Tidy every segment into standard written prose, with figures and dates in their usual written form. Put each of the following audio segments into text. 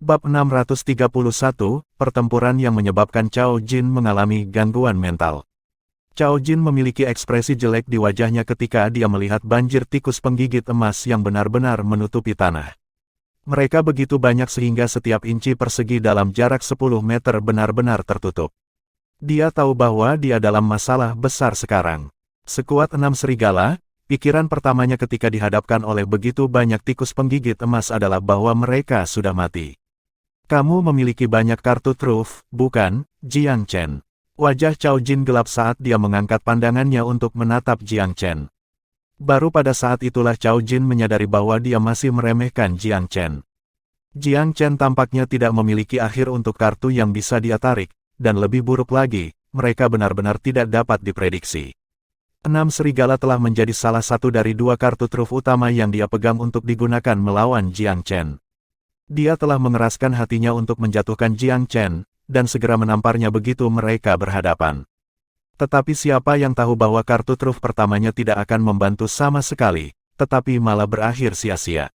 Bab 631, Pertempuran yang menyebabkan Cao Jin mengalami gangguan mental. Cao Jin memiliki ekspresi jelek di wajahnya ketika dia melihat banjir tikus penggigit emas yang benar-benar menutupi tanah. Mereka begitu banyak sehingga setiap inci persegi dalam jarak 10 meter benar-benar tertutup. Dia tahu bahwa dia dalam masalah besar sekarang. Sekuat 6 serigala, pikiran pertamanya ketika dihadapkan oleh begitu banyak tikus penggigit emas adalah bahwa mereka sudah mati. Kamu memiliki banyak kartu truf, bukan, Jiang Chen? Wajah Cao Jin gelap saat dia mengangkat pandangannya untuk menatap Jiang Chen. Baru pada saat itulah Cao Jin menyadari bahwa dia masih meremehkan Jiang Chen. Jiang Chen tampaknya tidak memiliki akhir untuk kartu yang bisa dia tarik, dan lebih buruk lagi, mereka benar-benar tidak dapat diprediksi. 6 serigala telah menjadi salah satu dari 2 kartu truf utama yang dia pegang untuk digunakan melawan Jiang Chen. Dia telah mengeraskan hatinya untuk menjatuhkan Jiang Chen, dan segera menamparnya begitu mereka berhadapan. Tetapi siapa yang tahu bahwa kartu truf pertamanya tidak akan membantu sama sekali, tetapi malah berakhir sia-sia.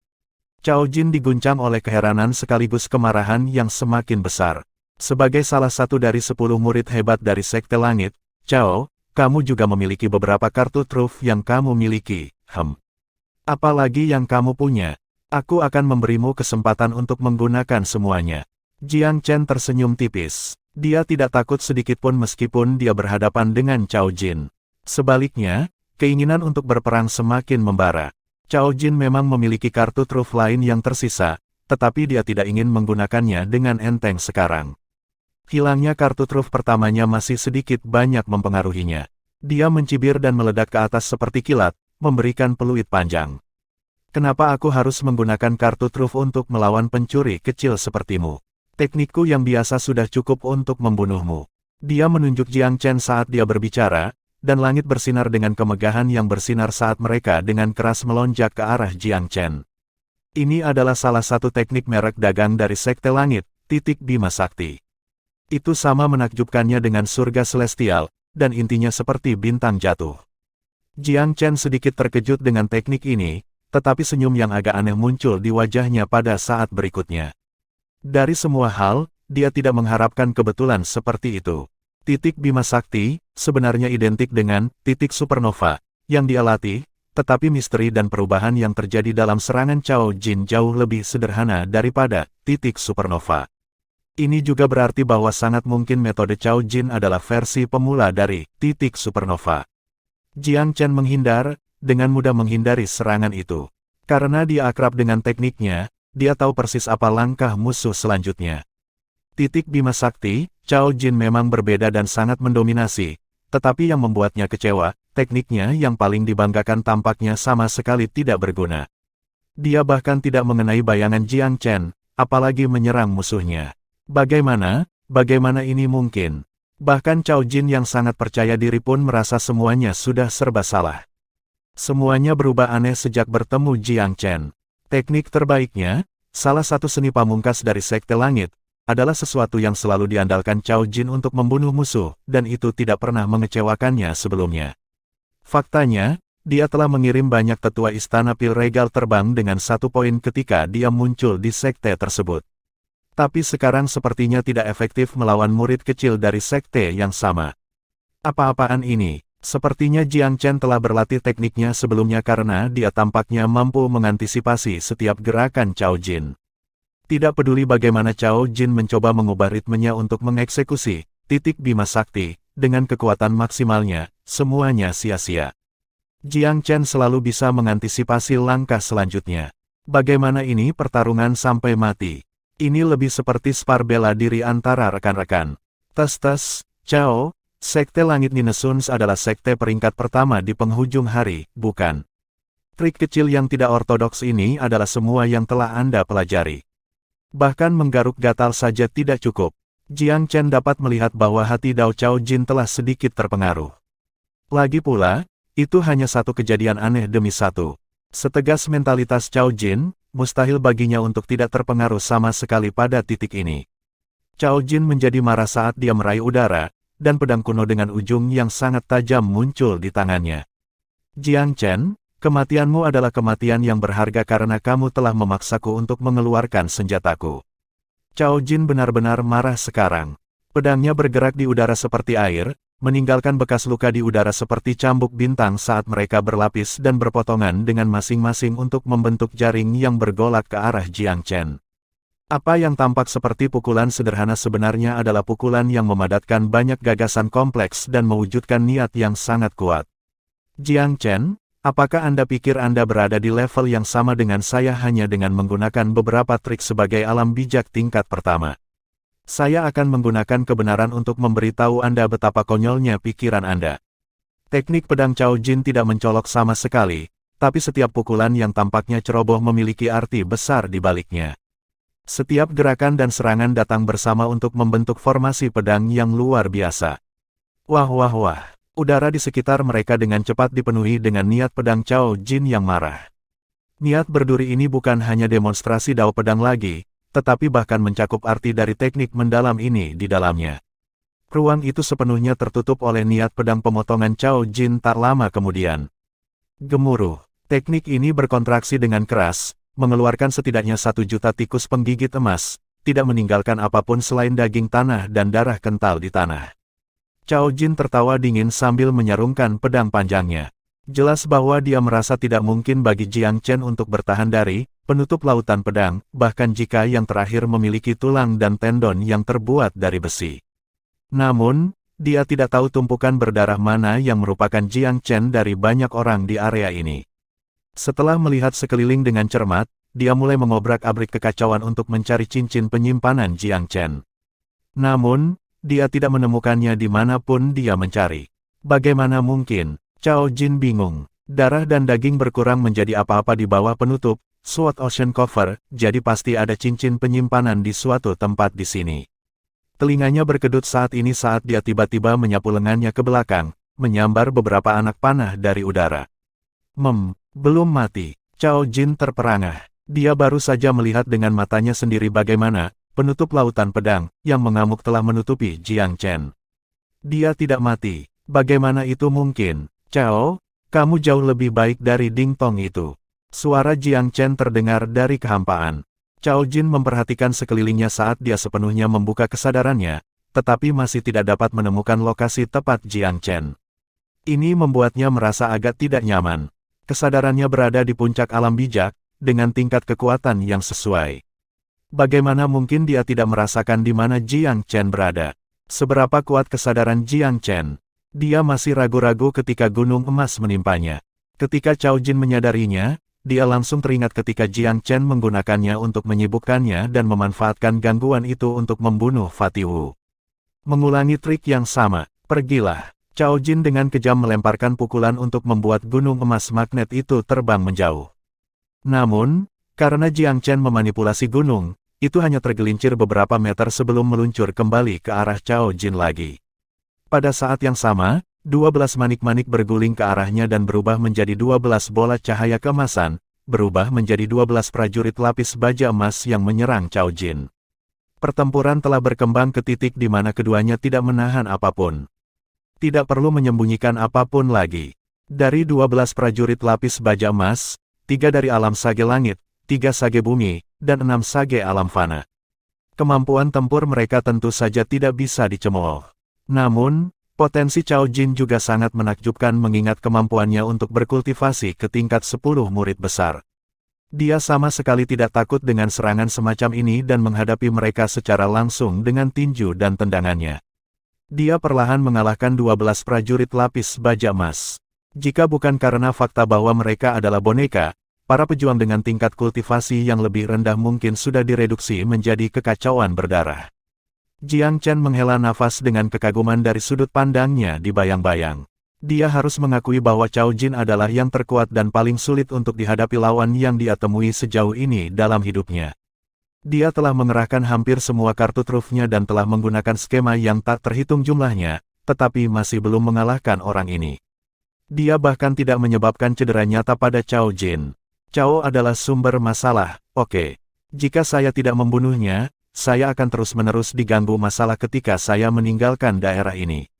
Cao Jin diguncang oleh keheranan sekaligus kemarahan yang semakin besar. Sebagai salah satu dari 10 murid hebat dari Sekte Langit, Cao, kamu juga memiliki beberapa kartu truf yang kamu miliki, apalagi yang kamu punya. Aku akan memberimu kesempatan untuk menggunakan semuanya. Jiang Chen tersenyum tipis. Dia tidak takut sedikitpun meskipun dia berhadapan dengan Cao Jin. Sebaliknya, keinginan untuk berperang semakin membara. Cao Jin memang memiliki kartu truf lain yang tersisa, tetapi dia tidak ingin menggunakannya dengan enteng sekarang. Hilangnya kartu truf pertamanya masih sedikit banyak mempengaruhinya. Dia mencibir dan meledak ke atas seperti kilat, memberikan peluit panjang. Kenapa aku harus menggunakan kartu truf untuk melawan pencuri kecil sepertimu? Teknikku yang biasa sudah cukup untuk membunuhmu. Dia menunjuk Jiang Chen saat dia berbicara, dan langit bersinar dengan kemegahan yang bersinar saat mereka dengan keras melonjak ke arah Jiang Chen. Ini adalah salah satu teknik merek dagang dari Sekte Langit, Titik Bima Sakti. Itu sama menakjubkannya dengan surga celestial, dan intinya seperti bintang jatuh. Jiang Chen sedikit terkejut dengan teknik ini, tetapi senyum yang agak aneh muncul di wajahnya pada saat berikutnya. Dari semua hal, dia tidak mengharapkan kebetulan seperti itu. Titik Bima Sakti sebenarnya identik dengan titik supernova yang dia latih, tetapi misteri dan perubahan yang terjadi dalam serangan Cao Jin jauh lebih sederhana daripada titik supernova. Ini juga berarti bahwa sangat mungkin metode Cao Jin adalah versi pemula dari titik supernova. Jiang Chen menghindar, dengan mudah menghindari serangan itu. Karena dia akrab dengan tekniknya, dia tahu persis apa langkah musuh selanjutnya. Titik Bima Sakti, Cao Jin memang berbeda dan sangat mendominasi, tetapi yang membuatnya kecewa, tekniknya yang paling dibanggakan tampaknya sama sekali tidak berguna. Dia bahkan tidak mengenai bayangan Jiang Chen, apalagi menyerang musuhnya. Bagaimana ini mungkin? Bahkan Cao Jin yang sangat percaya diri pun merasa semuanya sudah serba salah. Semuanya berubah aneh sejak bertemu Jiang Chen. Teknik terbaiknya, salah satu seni pamungkas dari Sekte Langit, adalah sesuatu yang selalu diandalkan Cao Jin untuk membunuh musuh, dan itu tidak pernah mengecewakannya sebelumnya. Faktanya, dia telah mengirim banyak tetua istana pil regal terbang dengan 1 poin ketika dia muncul di sekte tersebut. Tapi sekarang sepertinya tidak efektif melawan murid kecil dari sekte yang sama. Apa-apaan ini? Sepertinya Jiang Chen telah berlatih tekniknya sebelumnya karena dia tampaknya mampu mengantisipasi setiap gerakan Cao Jin. Tidak peduli bagaimana Cao Jin mencoba mengubah ritmenya untuk mengeksekusi titik Bima Sakti, dengan kekuatan maksimalnya, semuanya sia-sia. Jiang Chen selalu bisa mengantisipasi langkah selanjutnya. Bagaimana ini pertarungan sampai mati? Ini lebih seperti spar bela diri antara rekan-rekan. Tes, Cao. Sekte Langit Ninesuns adalah sekte peringkat pertama di penghujung hari, bukan? Trik kecil yang tidak ortodoks ini adalah semua yang telah Anda pelajari. Bahkan menggaruk gatal saja tidak cukup. Jiang Chen dapat melihat bahwa hati Dao Cao Jin telah sedikit terpengaruh. Lagi pula, itu hanya satu kejadian aneh demi satu. Setegas mentalitas Cao Jin, mustahil baginya untuk tidak terpengaruh sama sekali pada titik ini. Cao Jin menjadi marah saat dia meraih udara, dan pedang kuno dengan ujung yang sangat tajam muncul di tangannya. Jiang Chen, kematianmu adalah kematian yang berharga karena kamu telah memaksaku untuk mengeluarkan senjataku. Cao Jin benar-benar marah sekarang. Pedangnya bergerak di udara seperti air, meninggalkan bekas luka di udara seperti cambuk bintang saat mereka berlapis dan berpotongan dengan masing-masing untuk membentuk jaring yang bergolak ke arah Jiang Chen. Apa yang tampak seperti pukulan sederhana sebenarnya adalah pukulan yang memadatkan banyak gagasan kompleks dan mewujudkan niat yang sangat kuat. Jiang Chen, apakah Anda pikir Anda berada di level yang sama dengan saya hanya dengan menggunakan beberapa trik sebagai alam bijak tingkat pertama? Saya akan menggunakan kebenaran untuk memberitahu Anda betapa konyolnya pikiran Anda. Teknik pedang Cao Jin tidak mencolok sama sekali, tapi setiap pukulan yang tampaknya ceroboh memiliki arti besar di baliknya. Setiap gerakan dan serangan datang bersama untuk membentuk formasi pedang yang luar biasa. Wah wah wah, udara di sekitar mereka dengan cepat dipenuhi dengan niat pedang Cao Jin yang marah. Niat berduri ini bukan hanya demonstrasi dao pedang lagi, tetapi bahkan mencakup arti dari teknik mendalam ini di dalamnya. Ruang itu sepenuhnya tertutup oleh niat pedang pemotongan Cao Jin tak lama kemudian. Gemuruh. Teknik ini berkontraksi dengan keras, mengeluarkan setidaknya 1 juta tikus penggigit emas, tidak meninggalkan apapun selain daging tanah dan darah kental di tanah. Cao Jin tertawa dingin sambil menyarungkan pedang panjangnya. Jelas bahwa dia merasa tidak mungkin bagi Jiang Chen untuk bertahan dari penutup lautan pedang, bahkan jika yang terakhir memiliki tulang dan tendon yang terbuat dari besi. Namun, dia tidak tahu tumpukan berdarah mana yang merupakan Jiang Chen dari banyak orang di area ini. Setelah melihat sekeliling dengan cermat, dia mulai mengobrak-abrik kekacauan untuk mencari cincin penyimpanan Jiang Chen. Namun, dia tidak menemukannya dimanapun dia mencari. Bagaimana mungkin? Cao Jin bingung. Darah dan daging berkurang menjadi apa-apa di bawah penutup Sword Ocean Cover, jadi pasti ada cincin penyimpanan di suatu tempat di sini. Telinganya berkedut saat ini saat dia tiba-tiba menyapu lengannya ke belakang, menyambar beberapa anak panah dari udara. Belum mati. Cao Jin terperangah. Dia baru saja melihat dengan matanya sendiri bagaimana penutup lautan pedang yang mengamuk telah menutupi Jiang Chen. Dia tidak mati. Bagaimana itu mungkin? Cao, kamu jauh lebih baik dari Ding Tong itu. Suara Jiang Chen terdengar dari kehampaan. Cao Jin memperhatikan sekelilingnya saat dia sepenuhnya membuka kesadarannya, tetapi masih tidak dapat menemukan lokasi tepat Jiang Chen. Ini membuatnya merasa agak tidak nyaman. Kesadarannya berada di puncak alam bijak, dengan tingkat kekuatan yang sesuai. Bagaimana mungkin dia tidak merasakan di mana Jiang Chen berada? Seberapa kuat kesadaran Jiang Chen? Dia masih ragu-ragu ketika gunung emas menimpanya. Ketika Cao Jin menyadarinya, dia langsung teringat ketika Jiang Chen menggunakannya untuk menyibukkannya dan memanfaatkan gangguan itu untuk membunuh Fatih Wu. Mengulangi trik yang sama, pergilah. Cao Jin dengan kejam melemparkan pukulan untuk membuat gunung emas magnet itu terbang menjauh. Namun, karena Jiang Chen memanipulasi gunung, itu hanya tergelincir beberapa meter sebelum meluncur kembali ke arah Cao Jin lagi. Pada saat yang sama, 12 manik-manik berguling ke arahnya dan berubah menjadi 12 bola cahaya keemasan, berubah menjadi 12 prajurit lapis baja emas yang menyerang Cao Jin. Pertempuran telah berkembang ke titik di mana keduanya tidak menahan apapun. Tidak perlu menyembunyikan apapun lagi. Dari 12 prajurit lapis baja emas, 3 dari alam sage langit, 3 sage bumi, dan 6 sage alam fana. Kemampuan tempur mereka tentu saja tidak bisa dicemooh. Namun, potensi Cao Jin juga sangat menakjubkan mengingat kemampuannya untuk berkultivasi ke tingkat 10 murid besar. Dia sama sekali tidak takut dengan serangan semacam ini dan menghadapi mereka secara langsung dengan tinju dan tendangannya. Dia perlahan mengalahkan 12 prajurit lapis baja emas. Jika bukan karena fakta bahwa mereka adalah boneka, para pejuang dengan tingkat kultivasi yang lebih rendah mungkin sudah direduksi menjadi kekacauan berdarah. Jiang Chen menghela nafas dengan kekaguman dari sudut pandangnya dibayang-bayang. Dia harus mengakui bahwa Cao Jin adalah yang terkuat dan paling sulit untuk dihadapi lawan yang dia temui sejauh ini dalam hidupnya. Dia telah mengerahkan hampir semua kartu trufnya dan telah menggunakan skema yang tak terhitung jumlahnya, tetapi masih belum mengalahkan orang ini. Dia bahkan tidak menyebabkan cedera nyata pada Cao Jin. Cao adalah sumber masalah, oke. Jika saya tidak membunuhnya, saya akan terus-menerus diganggu masalah ketika saya meninggalkan daerah ini.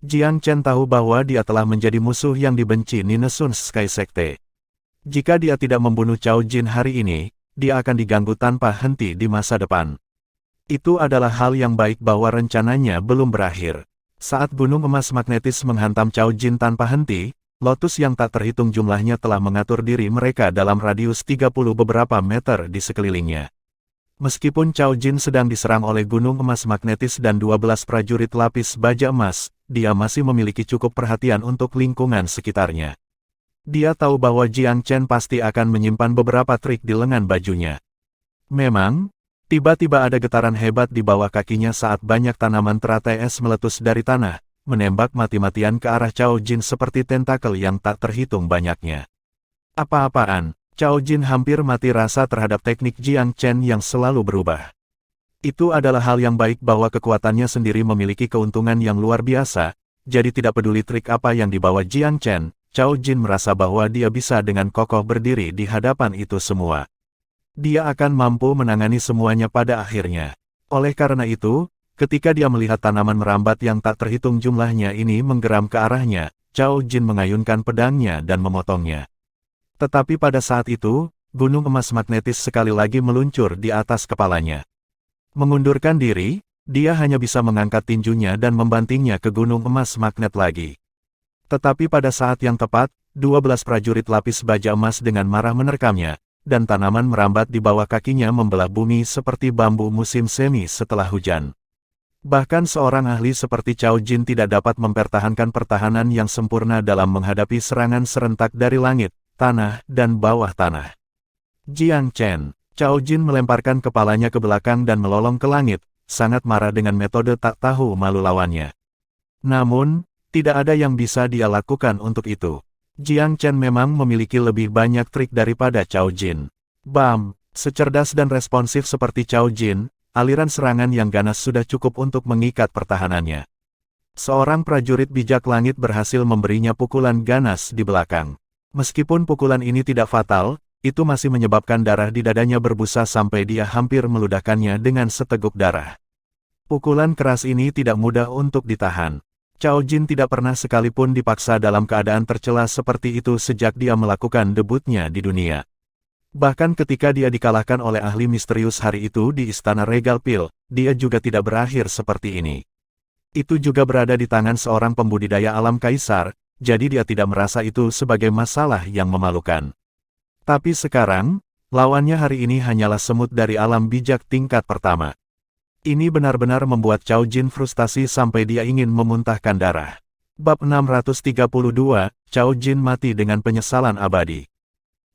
Jiang Chen tahu bahwa dia telah menjadi musuh yang dibenci Ninesun Sky Sekte. Jika dia tidak membunuh Cao Jin hari ini, dia akan diganggu tanpa henti di masa depan. Itu adalah hal yang baik bahwa rencananya belum berakhir. Saat gunung emas magnetis menghantam Cao Jin tanpa henti, lotus yang tak terhitung jumlahnya telah mengatur diri mereka dalam radius 30 beberapa meter di sekelilingnya. Meskipun Cao Jin sedang diserang oleh gunung emas magnetis dan 12 prajurit lapis baja emas, dia masih memiliki cukup perhatian untuk lingkungan sekitarnya. Dia tahu bahwa Jiang Chen pasti akan menyimpan beberapa trik di lengan bajunya. Memang, tiba-tiba ada getaran hebat di bawah kakinya saat banyak tanaman teratai es meletus dari tanah, menembak mati-matian ke arah Cao Jin seperti tentakel yang tak terhitung banyaknya. Apa-apaan, Cao Jin hampir mati rasa terhadap teknik Jiang Chen yang selalu berubah. Itu adalah hal yang baik bahwa kekuatannya sendiri memiliki keuntungan yang luar biasa, jadi tidak peduli trik apa yang dibawa Jiang Chen, Cao Jin merasa bahwa dia bisa dengan kokoh berdiri di hadapan itu semua. Dia akan mampu menangani semuanya pada akhirnya. Oleh karena itu, ketika dia melihat tanaman merambat yang tak terhitung jumlahnya ini menggeram ke arahnya, Cao Jin mengayunkan pedangnya dan memotongnya. Tetapi pada saat itu, gunung emas magnetis sekali lagi meluncur di atas kepalanya. Mengundurkan diri, dia hanya bisa mengangkat tinjunya dan membantingnya ke gunung emas magnet lagi. Tetapi pada saat yang tepat, 12 prajurit lapis baja emas dengan marah menerkamnya, dan tanaman merambat di bawah kakinya membelah bumi seperti bambu musim semi setelah hujan. Bahkan seorang ahli seperti Cao Jin tidak dapat mempertahankan pertahanan yang sempurna dalam menghadapi serangan serentak dari langit, tanah, dan bawah tanah. Jiang Chen, Cao Jin melemparkan kepalanya ke belakang dan melolong ke langit, sangat marah dengan metode tak tahu malu lawannya. Namun, tidak ada yang bisa dia lakukan untuk itu. Jiang Chen memang memiliki lebih banyak trik daripada Cao Jin. Bam! Secerdas dan responsif seperti Cao Jin, aliran serangan yang ganas sudah cukup untuk mengikat pertahanannya. Seorang prajurit bijak langit berhasil memberinya pukulan ganas di belakang. Meskipun pukulan ini tidak fatal, itu masih menyebabkan darah di dadanya berbusa sampai dia hampir meludahkannya dengan seteguk darah. Pukulan keras ini tidak mudah untuk ditahan. Cao Jin tidak pernah sekalipun dipaksa dalam keadaan tercela seperti itu sejak dia melakukan debutnya di dunia. Bahkan ketika dia dikalahkan oleh ahli misterius hari itu di Istana Regal Pil, dia juga tidak berakhir seperti ini. Itu juga berada di tangan seorang pembudidaya alam kaisar, jadi dia tidak merasa itu sebagai masalah yang memalukan. Tapi sekarang, lawannya hari ini hanyalah semut dari alam bijak tingkat pertama. Ini benar-benar membuat Cao Jin frustasi sampai dia ingin memuntahkan darah. Bab 632, Cao Jin mati dengan penyesalan abadi.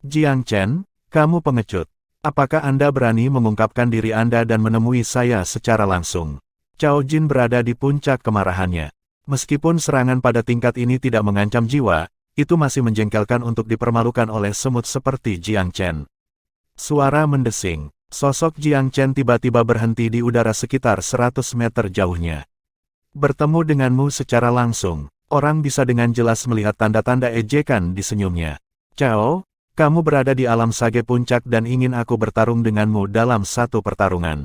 Jiang Chen, kamu pengecut. Apakah Anda berani mengungkapkan diri Anda dan menemui saya secara langsung? Cao Jin berada di puncak kemarahannya. Meskipun serangan pada tingkat ini tidak mengancam jiwa, itu masih menjengkelkan untuk dipermalukan oleh semut seperti Jiang Chen. Suara mendesing. Sosok Jiang Chen tiba-tiba berhenti di udara sekitar 100 meter jauhnya. Bertemu denganmu secara langsung, orang bisa dengan jelas melihat tanda-tanda ejekan di senyumnya. Cao, kamu berada di alam sage puncak dan ingin aku bertarung denganmu dalam satu pertarungan.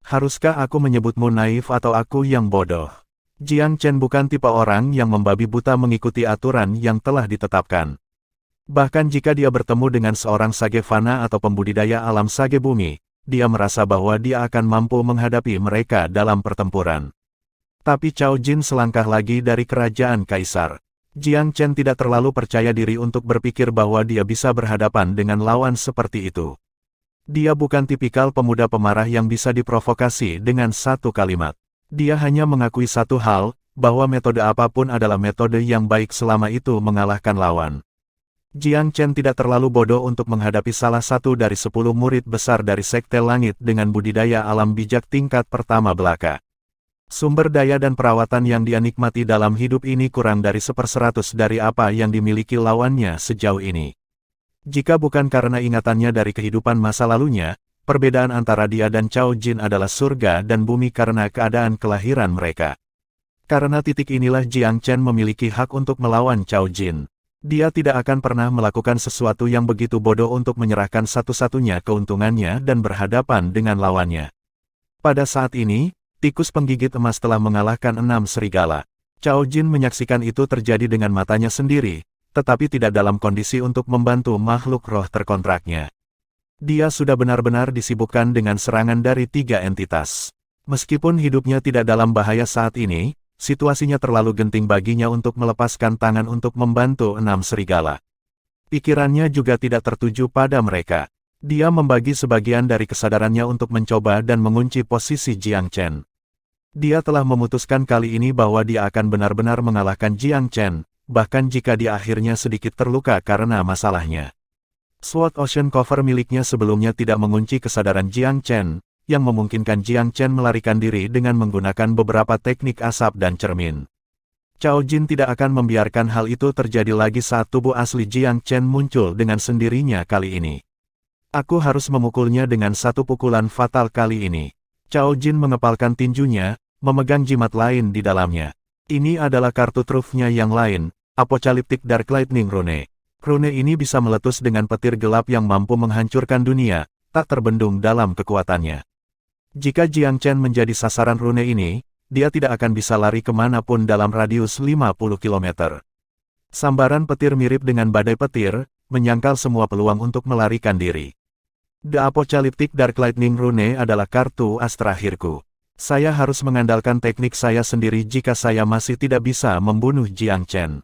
Haruskah aku menyebutmu naif atau aku yang bodoh? Jiang Chen bukan tipe orang yang membabi buta mengikuti aturan yang telah ditetapkan. Bahkan jika dia bertemu dengan seorang sage fana atau pembudidaya alam sage bumi, dia merasa bahwa dia akan mampu menghadapi mereka dalam pertempuran. Tapi Cao Jin selangkah lagi dari kerajaan kaisar. Jiang Chen tidak terlalu percaya diri untuk berpikir bahwa dia bisa berhadapan dengan lawan seperti itu. Dia bukan tipikal pemuda pemarah yang bisa diprovokasi dengan satu kalimat. Dia hanya mengakui satu hal, bahwa metode apapun adalah metode yang baik selama itu mengalahkan lawan. Jiang Chen tidak terlalu bodoh untuk menghadapi salah satu dari 10 murid besar dari Sekte Langit dengan budidaya alam bijak tingkat pertama belaka. Sumber daya dan perawatan yang dia nikmati dalam hidup ini kurang dari 1/100 dari apa yang dimiliki lawannya sejauh ini. Jika bukan karena ingatannya dari kehidupan masa lalunya, perbedaan antara dia dan Cao Jin adalah surga dan bumi karena keadaan kelahiran mereka. Karena titik inilah Jiang Chen memiliki hak untuk melawan Cao Jin. Dia tidak akan pernah melakukan sesuatu yang begitu bodoh untuk menyerahkan satu-satunya keuntungannya dan berhadapan dengan lawannya. Pada saat ini, tikus penggigit emas telah mengalahkan 6 serigala. Cao Jin menyaksikan itu terjadi dengan matanya sendiri, tetapi tidak dalam kondisi untuk membantu makhluk roh terkontraknya. Dia sudah benar-benar disibukkan dengan serangan dari 3 entitas. Meskipun hidupnya tidak dalam bahaya saat ini, situasinya terlalu genting baginya untuk melepaskan tangan untuk membantu 6 serigala. Pikirannya juga tidak tertuju pada mereka. Dia membagi sebagian dari kesadarannya untuk mencoba dan mengunci posisi Jiang Chen. Dia telah memutuskan kali ini bahwa dia akan benar-benar mengalahkan Jiang Chen, bahkan jika dia akhirnya sedikit terluka karena masalahnya. Sword Ocean Cover miliknya sebelumnya tidak mengunci kesadaran Jiang Chen, yang memungkinkan Jiang Chen melarikan diri dengan menggunakan beberapa teknik asap dan cermin. Cao Jin tidak akan membiarkan hal itu terjadi lagi saat tubuh asli Jiang Chen muncul dengan sendirinya kali ini. Aku harus memukulnya dengan satu pukulan fatal kali ini. Cao Jin mengepalkan tinjunya, memegang jimat lain di dalamnya. Ini adalah kartu trufnya yang lain, Apocalyptic Dark Lightning Rune. Rune ini bisa meletus dengan petir gelap yang mampu menghancurkan dunia, tak terbendung dalam kekuatannya. Jika Jiang Chen menjadi sasaran rune ini, dia tidak akan bisa lari kemanapun dalam radius 50 km. Sambaran petir mirip dengan badai petir, menyangkal semua peluang untuk melarikan diri. The Apocalyptic Dark Lightning Rune adalah kartu as terakhirku. Saya harus mengandalkan teknik saya sendiri jika saya masih tidak bisa membunuh Jiang Chen.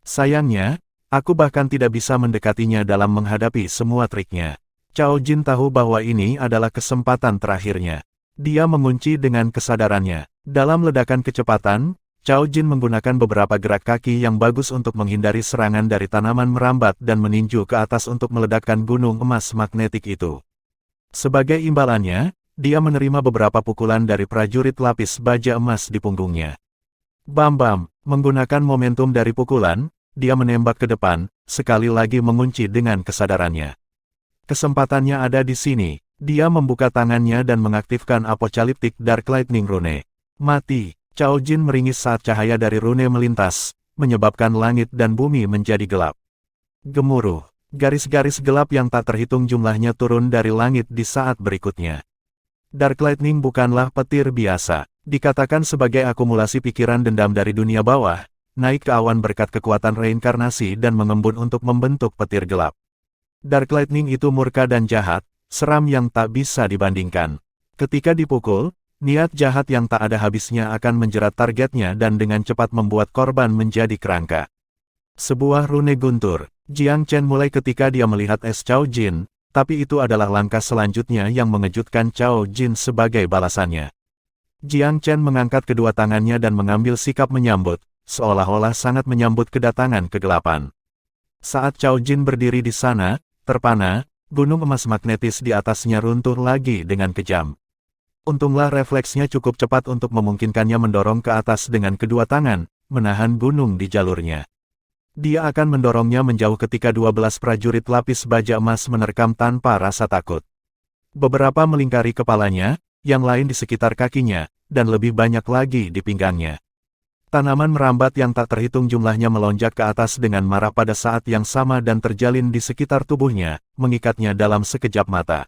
Sayangnya, aku bahkan tidak bisa mendekatinya dalam menghadapi semua triknya. Cao Jin tahu bahwa ini adalah kesempatan terakhirnya. Dia mengunci dengan kesadarannya. Dalam ledakan kecepatan, Cao Jin menggunakan beberapa gerak kaki yang bagus untuk menghindari serangan dari tanaman merambat dan meninju ke atas untuk meledakkan gunung emas magnetik itu. Sebagai imbalannya, dia menerima beberapa pukulan dari prajurit lapis baja emas di punggungnya. Bam-bam, menggunakan momentum dari pukulan, dia menembak ke depan, sekali lagi mengunci dengan kesadarannya. Kesempatannya ada di sini. Dia membuka tangannya dan mengaktifkan Apocalyptic Dark Lightning Rune. Mati. Cao Jin meringis saat cahaya dari rune melintas, menyebabkan langit dan bumi menjadi gelap. Gemuruh. Garis-garis gelap yang tak terhitung jumlahnya turun dari langit di saat berikutnya. Dark Lightning bukanlah petir biasa. Dikatakan sebagai akumulasi pikiran dendam dari dunia bawah, naik ke awan berkat kekuatan reinkarnasi dan mengembun untuk membentuk petir gelap. Dark Lightning itu murka dan jahat, seram yang tak bisa dibandingkan. Ketika dipukul, niat jahat yang tak ada habisnya akan menjerat targetnya dan dengan cepat membuat korban menjadi kerangka. Sebuah rune guntur. Jiang Chen mulai ketika dia melihat es Cao Jin, tapi itu adalah langkah selanjutnya yang mengejutkan Cao Jin sebagai balasannya. Jiang Chen mengangkat kedua tangannya dan mengambil sikap menyambut, seolah-olah sangat menyambut kedatangan kegelapan. Saat Cao Jin berdiri di sana, terpana, gunung emas magnetis di atasnya runtuh lagi dengan kejam. Untunglah refleksnya cukup cepat untuk memungkinkannya mendorong ke atas dengan kedua tangan, menahan gunung di jalurnya. Dia akan mendorongnya menjauh ketika 12 prajurit lapis baja emas menerkam tanpa rasa takut. Beberapa melingkari kepalanya, yang lain di sekitar kakinya, dan lebih banyak lagi di pinggangnya. Tanaman merambat yang tak terhitung jumlahnya melonjak ke atas dengan marah pada saat yang sama dan terjalin di sekitar tubuhnya, mengikatnya dalam sekejap mata.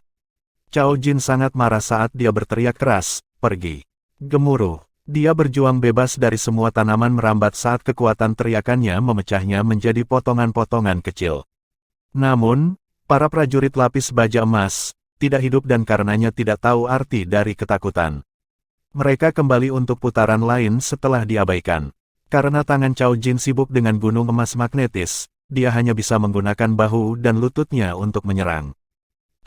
Cao Jin sangat marah saat dia berteriak keras, "Pergi!" Gemuruh. Dia berjuang bebas dari semua tanaman merambat saat kekuatan teriakannya memecahnya menjadi potongan-potongan kecil. Namun, para prajurit lapis baja emas, tidak hidup dan karenanya tidak tahu arti dari ketakutan. Mereka kembali untuk putaran lain setelah diabaikan. Karena tangan Cao Jin sibuk dengan gunung emas magnetis, dia hanya bisa menggunakan bahu dan lututnya untuk menyerang.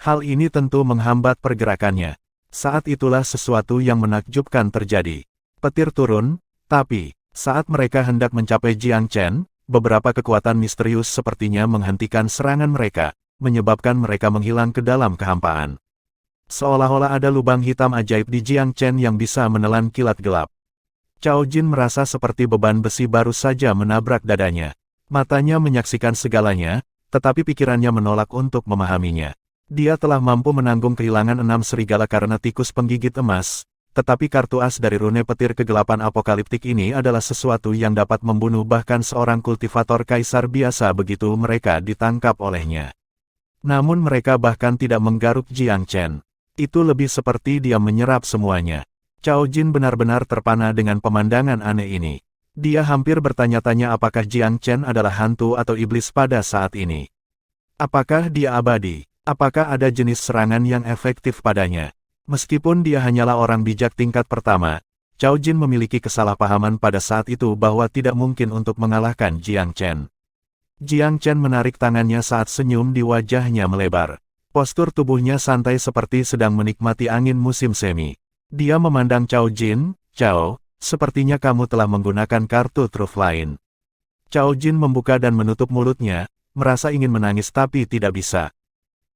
Hal ini tentu menghambat pergerakannya. Saat itulah sesuatu yang menakjubkan terjadi. Petir turun, tapi, saat mereka hendak mencapai Jiang Chen, beberapa kekuatan misterius sepertinya menghentikan serangan mereka, menyebabkan mereka menghilang ke dalam kehampaan. Seolah-olah ada lubang hitam ajaib di Jiang Chen yang bisa menelan kilat gelap. Cao Jin merasa seperti beban besi baru saja menabrak dadanya. Matanya menyaksikan segalanya, tetapi pikirannya menolak untuk memahaminya. Dia telah mampu menanggung kehilangan 6 serigala karena tikus penggigit emas, tetapi kartu as dari rune petir kegelapan apokaliptik ini adalah sesuatu yang dapat membunuh bahkan seorang kultivator kaisar biasa begitu mereka ditangkap olehnya. Namun mereka bahkan tidak menggaruk Jiang Chen. Itu lebih seperti dia menyerap semuanya. Cao Jin benar-benar terpana dengan pemandangan aneh ini. Dia hampir bertanya-tanya apakah Jiang Chen adalah hantu atau iblis pada saat ini. Apakah dia abadi? Apakah ada jenis serangan yang efektif padanya? Meskipun dia hanyalah orang bijak tingkat pertama, Cao Jin memiliki kesalahpahaman pada saat itu bahwa tidak mungkin untuk mengalahkan Jiang Chen. Jiang Chen menarik tangannya saat senyum di wajahnya melebar. Postur tubuhnya santai seperti sedang menikmati angin musim semi. Dia memandang Cao Jin, "Cao, sepertinya kamu telah menggunakan kartu truf lain." Cao Jin membuka dan menutup mulutnya, merasa ingin menangis tapi tidak bisa.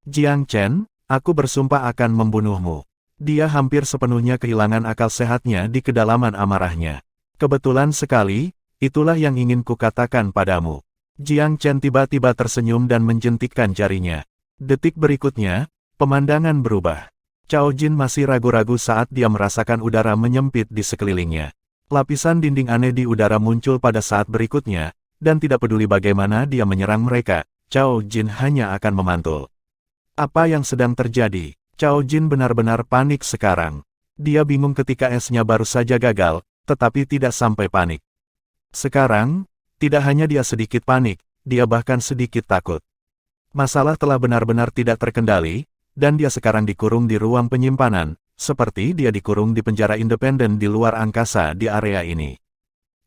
"Jiang Chen, aku bersumpah akan membunuhmu." Dia hampir sepenuhnya kehilangan akal sehatnya di kedalaman amarahnya. "Kebetulan sekali, itulah yang ingin kukatakan padamu." Jiang Chen tiba-tiba tersenyum dan menjentikkan jarinya. Detik berikutnya, pemandangan berubah. Cao Jin masih ragu-ragu saat dia merasakan udara menyempit di sekelilingnya. Lapisan dinding aneh di udara muncul pada saat berikutnya, dan tidak peduli bagaimana dia menyerang mereka, Cao Jin hanya akan memantul. Apa yang sedang terjadi? Cao Jin benar-benar panik sekarang. Dia bingung ketika esnya baru saja gagal, tetapi tidak sampai panik. Sekarang, tidak hanya dia sedikit panik, dia bahkan sedikit takut. Masalah telah benar-benar tidak terkendali, dan dia sekarang dikurung di ruang penyimpanan, seperti dia dikurung di penjara independen di luar angkasa di area ini.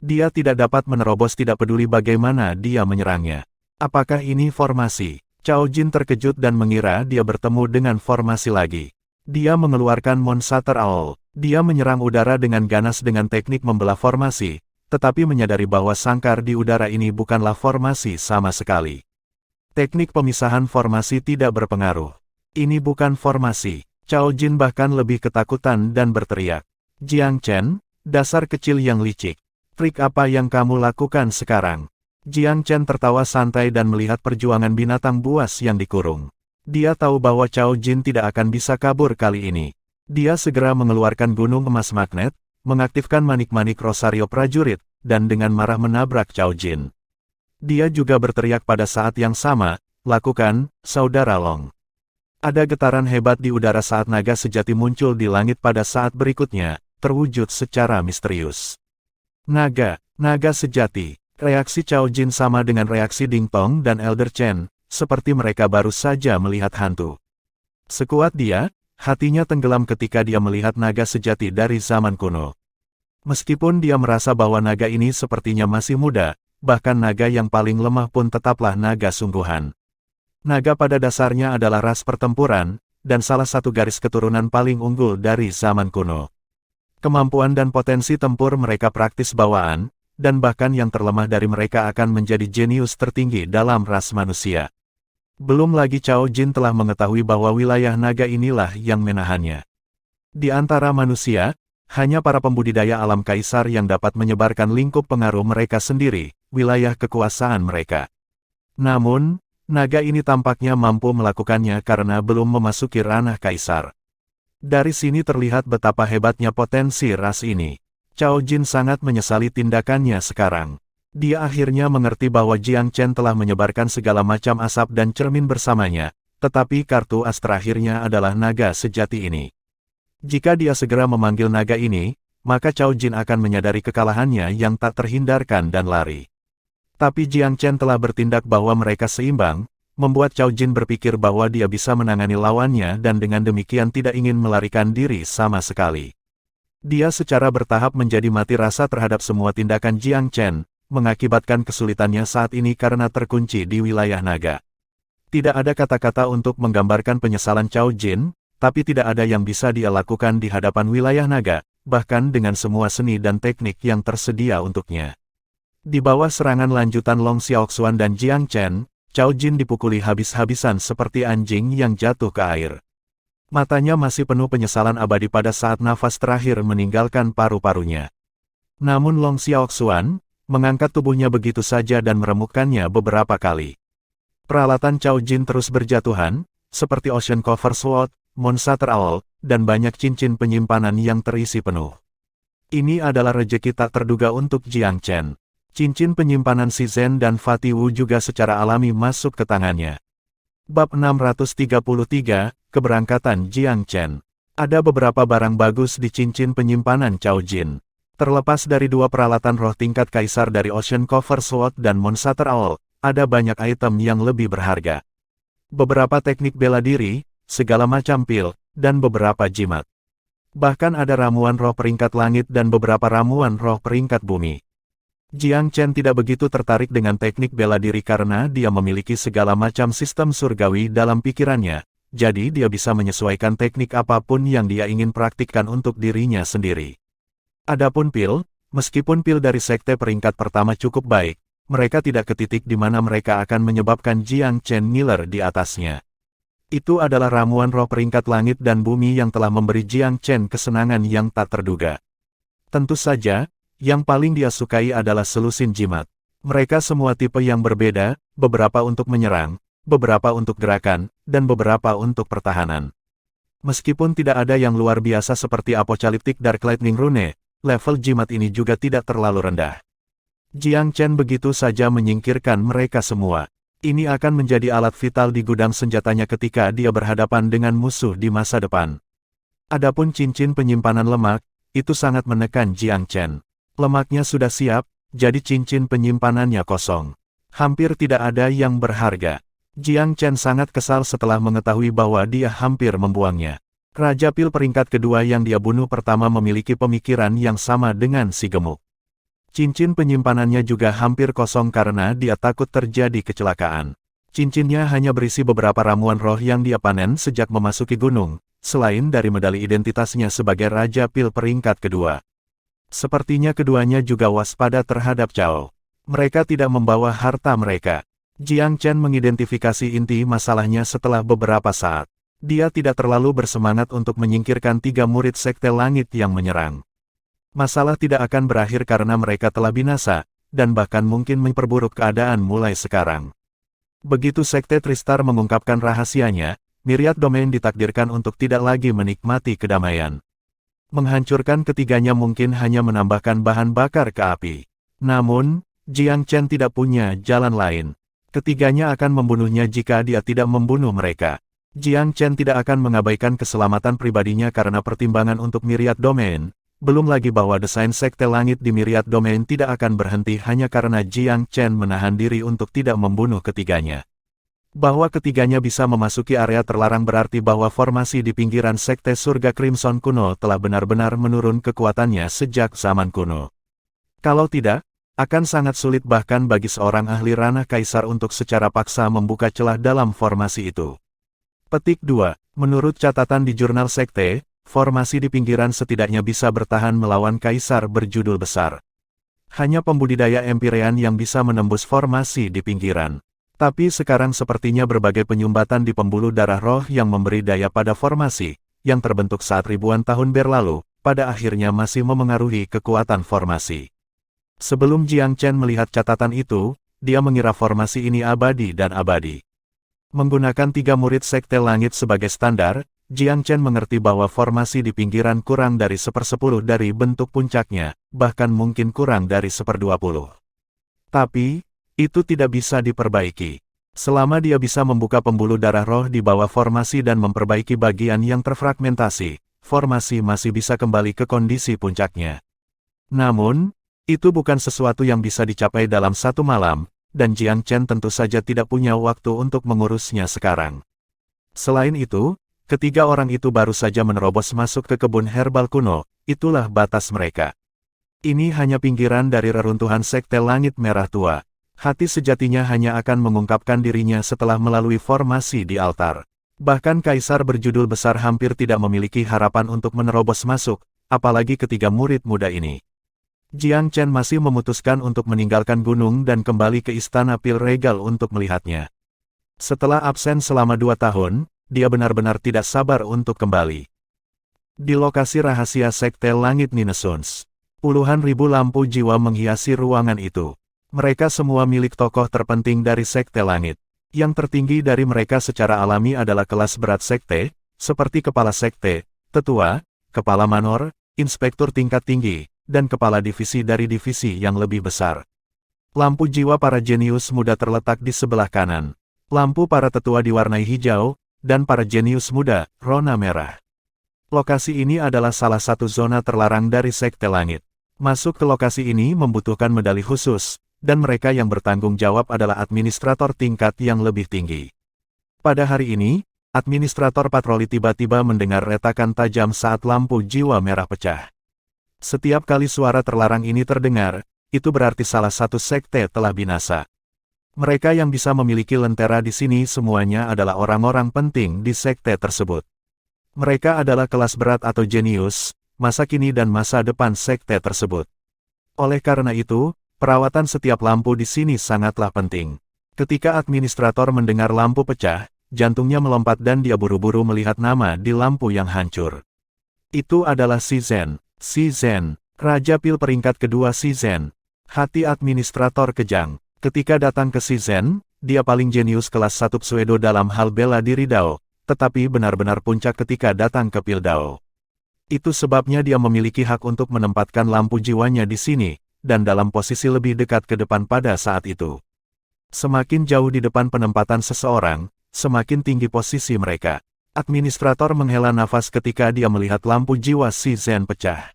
Dia tidak dapat menerobos tidak peduli bagaimana dia menyerangnya. Apakah ini formasi? Cao Jin terkejut dan mengira dia bertemu dengan formasi lagi. Dia mengeluarkan Monster Owl. Dia menyerang udara dengan ganas dengan teknik membelah formasi, tetapi menyadari bahwa sangkar di udara ini bukanlah formasi sama sekali. Teknik pemisahan formasi tidak berpengaruh. Ini bukan formasi. Cao Jin bahkan lebih ketakutan dan berteriak. "Jiang Chen, dasar kecil yang licik. Trik apa yang kamu lakukan sekarang?" Jiang Chen tertawa santai dan melihat perjuangan binatang buas yang dikurung. Dia tahu bahwa Cao Jin tidak akan bisa kabur kali ini. Dia segera mengeluarkan gunung emas magnet, mengaktifkan manik-manik Rosario prajurit, dan dengan marah menabrak Cao Jin. Dia juga berteriak pada saat yang sama, "Lakukan, Saudara Long." Ada getaran hebat di udara saat naga sejati muncul di langit pada saat berikutnya, terwujud secara misterius. Naga sejati. Reaksi Cao Jin sama dengan reaksi Ding Tong dan Elder Chen, seperti mereka baru saja melihat hantu. Sekuat dia, hatinya tenggelam ketika dia melihat naga sejati dari zaman kuno. Meskipun dia merasa bahwa naga ini sepertinya masih muda, bahkan naga yang paling lemah pun tetaplah naga sungguhan. Naga pada dasarnya adalah ras pertempuran, dan salah satu garis keturunan paling unggul dari zaman kuno. Kemampuan dan potensi tempur mereka praktis bawaan, dan bahkan yang terlemah dari mereka akan menjadi jenius tertinggi dalam ras manusia. Belum lagi Cao Jin telah mengetahui bahwa wilayah naga inilah yang menahannya. Di antara manusia, hanya para pembudidaya alam kaisar yang dapat menyebarkan lingkup pengaruh mereka sendiri, wilayah kekuasaan mereka. Namun, naga ini tampaknya mampu melakukannya karena belum memasuki ranah kaisar. Dari sini terlihat betapa hebatnya potensi ras ini. Cao Jin sangat menyesali tindakannya sekarang. Dia akhirnya mengerti bahwa Jiang Chen telah menyebarkan segala macam asap dan cermin bersamanya, tetapi kartu as terakhirnya adalah naga sejati ini. Jika dia segera memanggil naga ini, maka Cao Jin akan menyadari kekalahannya yang tak terhindarkan dan lari. Tapi Jiang Chen telah bertindak bahwa mereka seimbang, membuat Cao Jin berpikir bahwa dia bisa menangani lawannya dan dengan demikian tidak ingin melarikan diri sama sekali. Dia secara bertahap menjadi mati rasa terhadap semua tindakan Jiang Chen, mengakibatkan kesulitannya saat ini karena terkunci di wilayah naga. Tidak ada kata-kata untuk menggambarkan penyesalan Cao Jin, tapi tidak ada yang bisa dia lakukan di hadapan wilayah naga, bahkan dengan semua seni dan teknik yang tersedia untuknya. Di bawah serangan lanjutan Long Xiaoxuan dan Jiang Chen, Cao Jin dipukuli habis-habisan seperti anjing yang jatuh ke air. Matanya masih penuh penyesalan abadi pada saat nafas terakhir meninggalkan paru-parunya. Namun Long Xiaoxuan mengangkat tubuhnya begitu saja dan meremukkannya beberapa kali. Peralatan Cao Jin terus berjatuhan, seperti Ocean Cover Sword, Monster Owl, dan banyak cincin penyimpanan yang terisi penuh. Ini adalah rejeki tak terduga untuk Jiang Chen. Cincin penyimpanan Shizhen dan Fatih Wu juga secara alami masuk ke tangannya. Bab 633, Keberangkatan Jiang Chen. Ada beberapa barang bagus di cincin penyimpanan Cao Jin. Terlepas dari dua peralatan roh tingkat kaisar dari Ocean Cover Sword dan Monster Owl, ada banyak item yang lebih berharga. beberapa teknik bela diri, segala macam pil, dan beberapa jimat. Bahkan ada ramuan roh peringkat langit dan beberapa ramuan roh peringkat bumi. Jiang Chen tidak begitu tertarik dengan teknik bela diri karena dia memiliki segala macam sistem surgawi dalam pikirannya, jadi dia bisa menyesuaikan teknik apapun yang dia ingin praktikkan untuk dirinya sendiri. Adapun pil, meskipun pil dari sekte peringkat pertama cukup baik, mereka tidak ke titik di mana mereka akan menyebabkan Jiang Chen ngiler di atasnya. Itu adalah ramuan roh peringkat langit dan bumi yang telah memberi Jiang Chen kesenangan yang tak terduga. Tentu saja, yang paling dia sukai adalah selusin jimat. Mereka semua tipe yang berbeda, beberapa untuk menyerang, beberapa untuk gerakan, dan beberapa untuk pertahanan. Meskipun tidak ada yang luar biasa seperti Apocalyptic Dark Lightning Rune, level jimat ini juga tidak terlalu rendah. Jiang Chen begitu saja menyingkirkan mereka semua. Ini akan menjadi alat vital di gudang senjatanya ketika dia berhadapan dengan musuh di masa depan. Adapun cincin penyimpanan lemak, itu sangat menekan Jiang Chen. Lemaknya sudah siap, jadi cincin penyimpanannya kosong. Hampir tidak ada yang berharga. Jiang Chen sangat kesal setelah mengetahui bahwa dia hampir membuangnya. Raja pil peringkat kedua yang dia bunuh pertama memiliki pemikiran yang sama dengan si gemuk. Cincin penyimpanannya juga hampir kosong karena dia takut terjadi kecelakaan. Cincinnya hanya berisi beberapa ramuan roh yang dia panen sejak memasuki gunung, selain dari medali identitasnya sebagai Raja pil peringkat kedua. Sepertinya keduanya juga waspada terhadap Cao. Mereka tidak membawa harta mereka. Jiang Chen mengidentifikasi inti masalahnya setelah beberapa saat. Dia tidak terlalu bersemangat untuk menyingkirkan 3 murid sekte langit yang menyerang. Masalah tidak akan berakhir karena mereka telah binasa, dan bahkan mungkin memperburuk keadaan mulai sekarang. Begitu sekte Tristar mengungkapkan rahasianya, Myriad Domain ditakdirkan untuk tidak lagi menikmati kedamaian. Menghancurkan ketiganya mungkin hanya menambahkan bahan bakar ke api. Namun, Jiang Chen tidak punya jalan lain. Ketiganya akan membunuhnya jika dia tidak membunuh mereka. Jiang Chen tidak akan mengabaikan keselamatan pribadinya karena pertimbangan untuk Myriad Domain. Belum lagi bahwa desain sekte langit di Myriad Domain tidak akan berhenti hanya karena Jiang Chen menahan diri untuk tidak membunuh ketiganya. Bahwa ketiganya bisa memasuki area terlarang berarti bahwa formasi di pinggiran sekte surga Crimson kuno telah benar-benar menurun kekuatannya sejak zaman kuno. Kalau tidak, akan sangat sulit bahkan bagi seorang ahli ranah kaisar untuk secara paksa membuka celah dalam formasi itu. Petik 2. Menurut catatan di jurnal sekte, formasi di pinggiran setidaknya bisa bertahan melawan kaisar berjudul besar. Hanya pembudidaya Empyrean yang bisa menembus formasi di pinggiran. Tapi sekarang sepertinya berbagai penyumbatan di pembuluh darah roh yang memberi daya pada formasi, yang terbentuk saat ribuan tahun berlalu, pada akhirnya masih memengaruhi kekuatan formasi. Sebelum Jiang Chen melihat catatan itu, dia mengira formasi ini abadi dan abadi. Menggunakan 3 murid sekte langit sebagai standar, Jiang Chen mengerti bahwa formasi di pinggiran kurang dari 1/10 dari bentuk puncaknya, bahkan mungkin kurang dari 1/20. Tapi, itu tidak bisa diperbaiki. Selama dia bisa membuka pembuluh darah roh di bawah formasi dan memperbaiki bagian yang terfragmentasi, formasi masih bisa kembali ke kondisi puncaknya. Namun, itu bukan sesuatu yang bisa dicapai dalam satu malam, dan Jiang Chen tentu saja tidak punya waktu untuk mengurusnya sekarang. Selain itu, ketiga orang itu baru saja menerobos masuk ke kebun herbal kuno, itulah batas mereka. Ini hanya pinggiran dari reruntuhan sekte langit merah tua. Hati sejatinya hanya akan mengungkapkan dirinya setelah melalui formasi di altar. Bahkan kaisar berjudul besar hampir tidak memiliki harapan untuk menerobos masuk, apalagi ketiga murid muda ini. Jiang Chen masih memutuskan untuk meninggalkan gunung dan kembali ke istana pil regal untuk melihatnya. Setelah absen selama 2 tahun, dia benar-benar tidak sabar untuk kembali. Di lokasi rahasia sekte langit Ninesuns, puluhan ribu lampu jiwa menghiasi ruangan itu. Mereka semua milik tokoh terpenting dari sekte langit. Yang tertinggi dari mereka secara alami adalah kelas berat sekte, seperti kepala sekte, tetua, kepala manor, inspektur tingkat tinggi, dan kepala divisi dari divisi yang lebih besar. Lampu jiwa para jenius muda terletak di sebelah kanan. Lampu para tetua diwarnai hijau, dan para jenius muda, rona merah. Lokasi ini adalah salah satu zona terlarang dari sekte langit. Masuk ke lokasi ini membutuhkan medali khusus, dan mereka yang bertanggung jawab adalah administrator tingkat yang lebih tinggi. Pada hari ini, administrator patroli tiba-tiba mendengar retakan tajam saat lampu jiwa merah pecah. Setiap kali suara terlarang ini terdengar, itu berarti salah satu sekte telah binasa. Mereka yang bisa memiliki lentera di sini semuanya adalah orang-orang penting di sekte tersebut. Mereka adalah kelas berat atau jenius, masa kini dan masa depan sekte tersebut. Oleh karena itu, perawatan setiap lampu di sini sangatlah penting. Ketika administrator mendengar lampu pecah, jantungnya melompat dan dia buru-buru melihat nama di lampu yang hancur. Itu adalah Shizen. Shizen, Raja Pil peringkat kedua Shizen. Hati administrator kejang. Ketika datang ke Shizen, dia paling jenius kelas 1 pseudo dalam hal bela diri Dao, tetapi benar-benar puncak ketika datang ke Pil Dao. Itu sebabnya dia memiliki hak untuk menempatkan lampu jiwanya di sini, dan dalam posisi lebih dekat ke depan pada saat itu. Semakin jauh di depan penempatan seseorang, semakin tinggi posisi mereka. Administrator menghela nafas ketika dia melihat lampu jiwa Shizen pecah.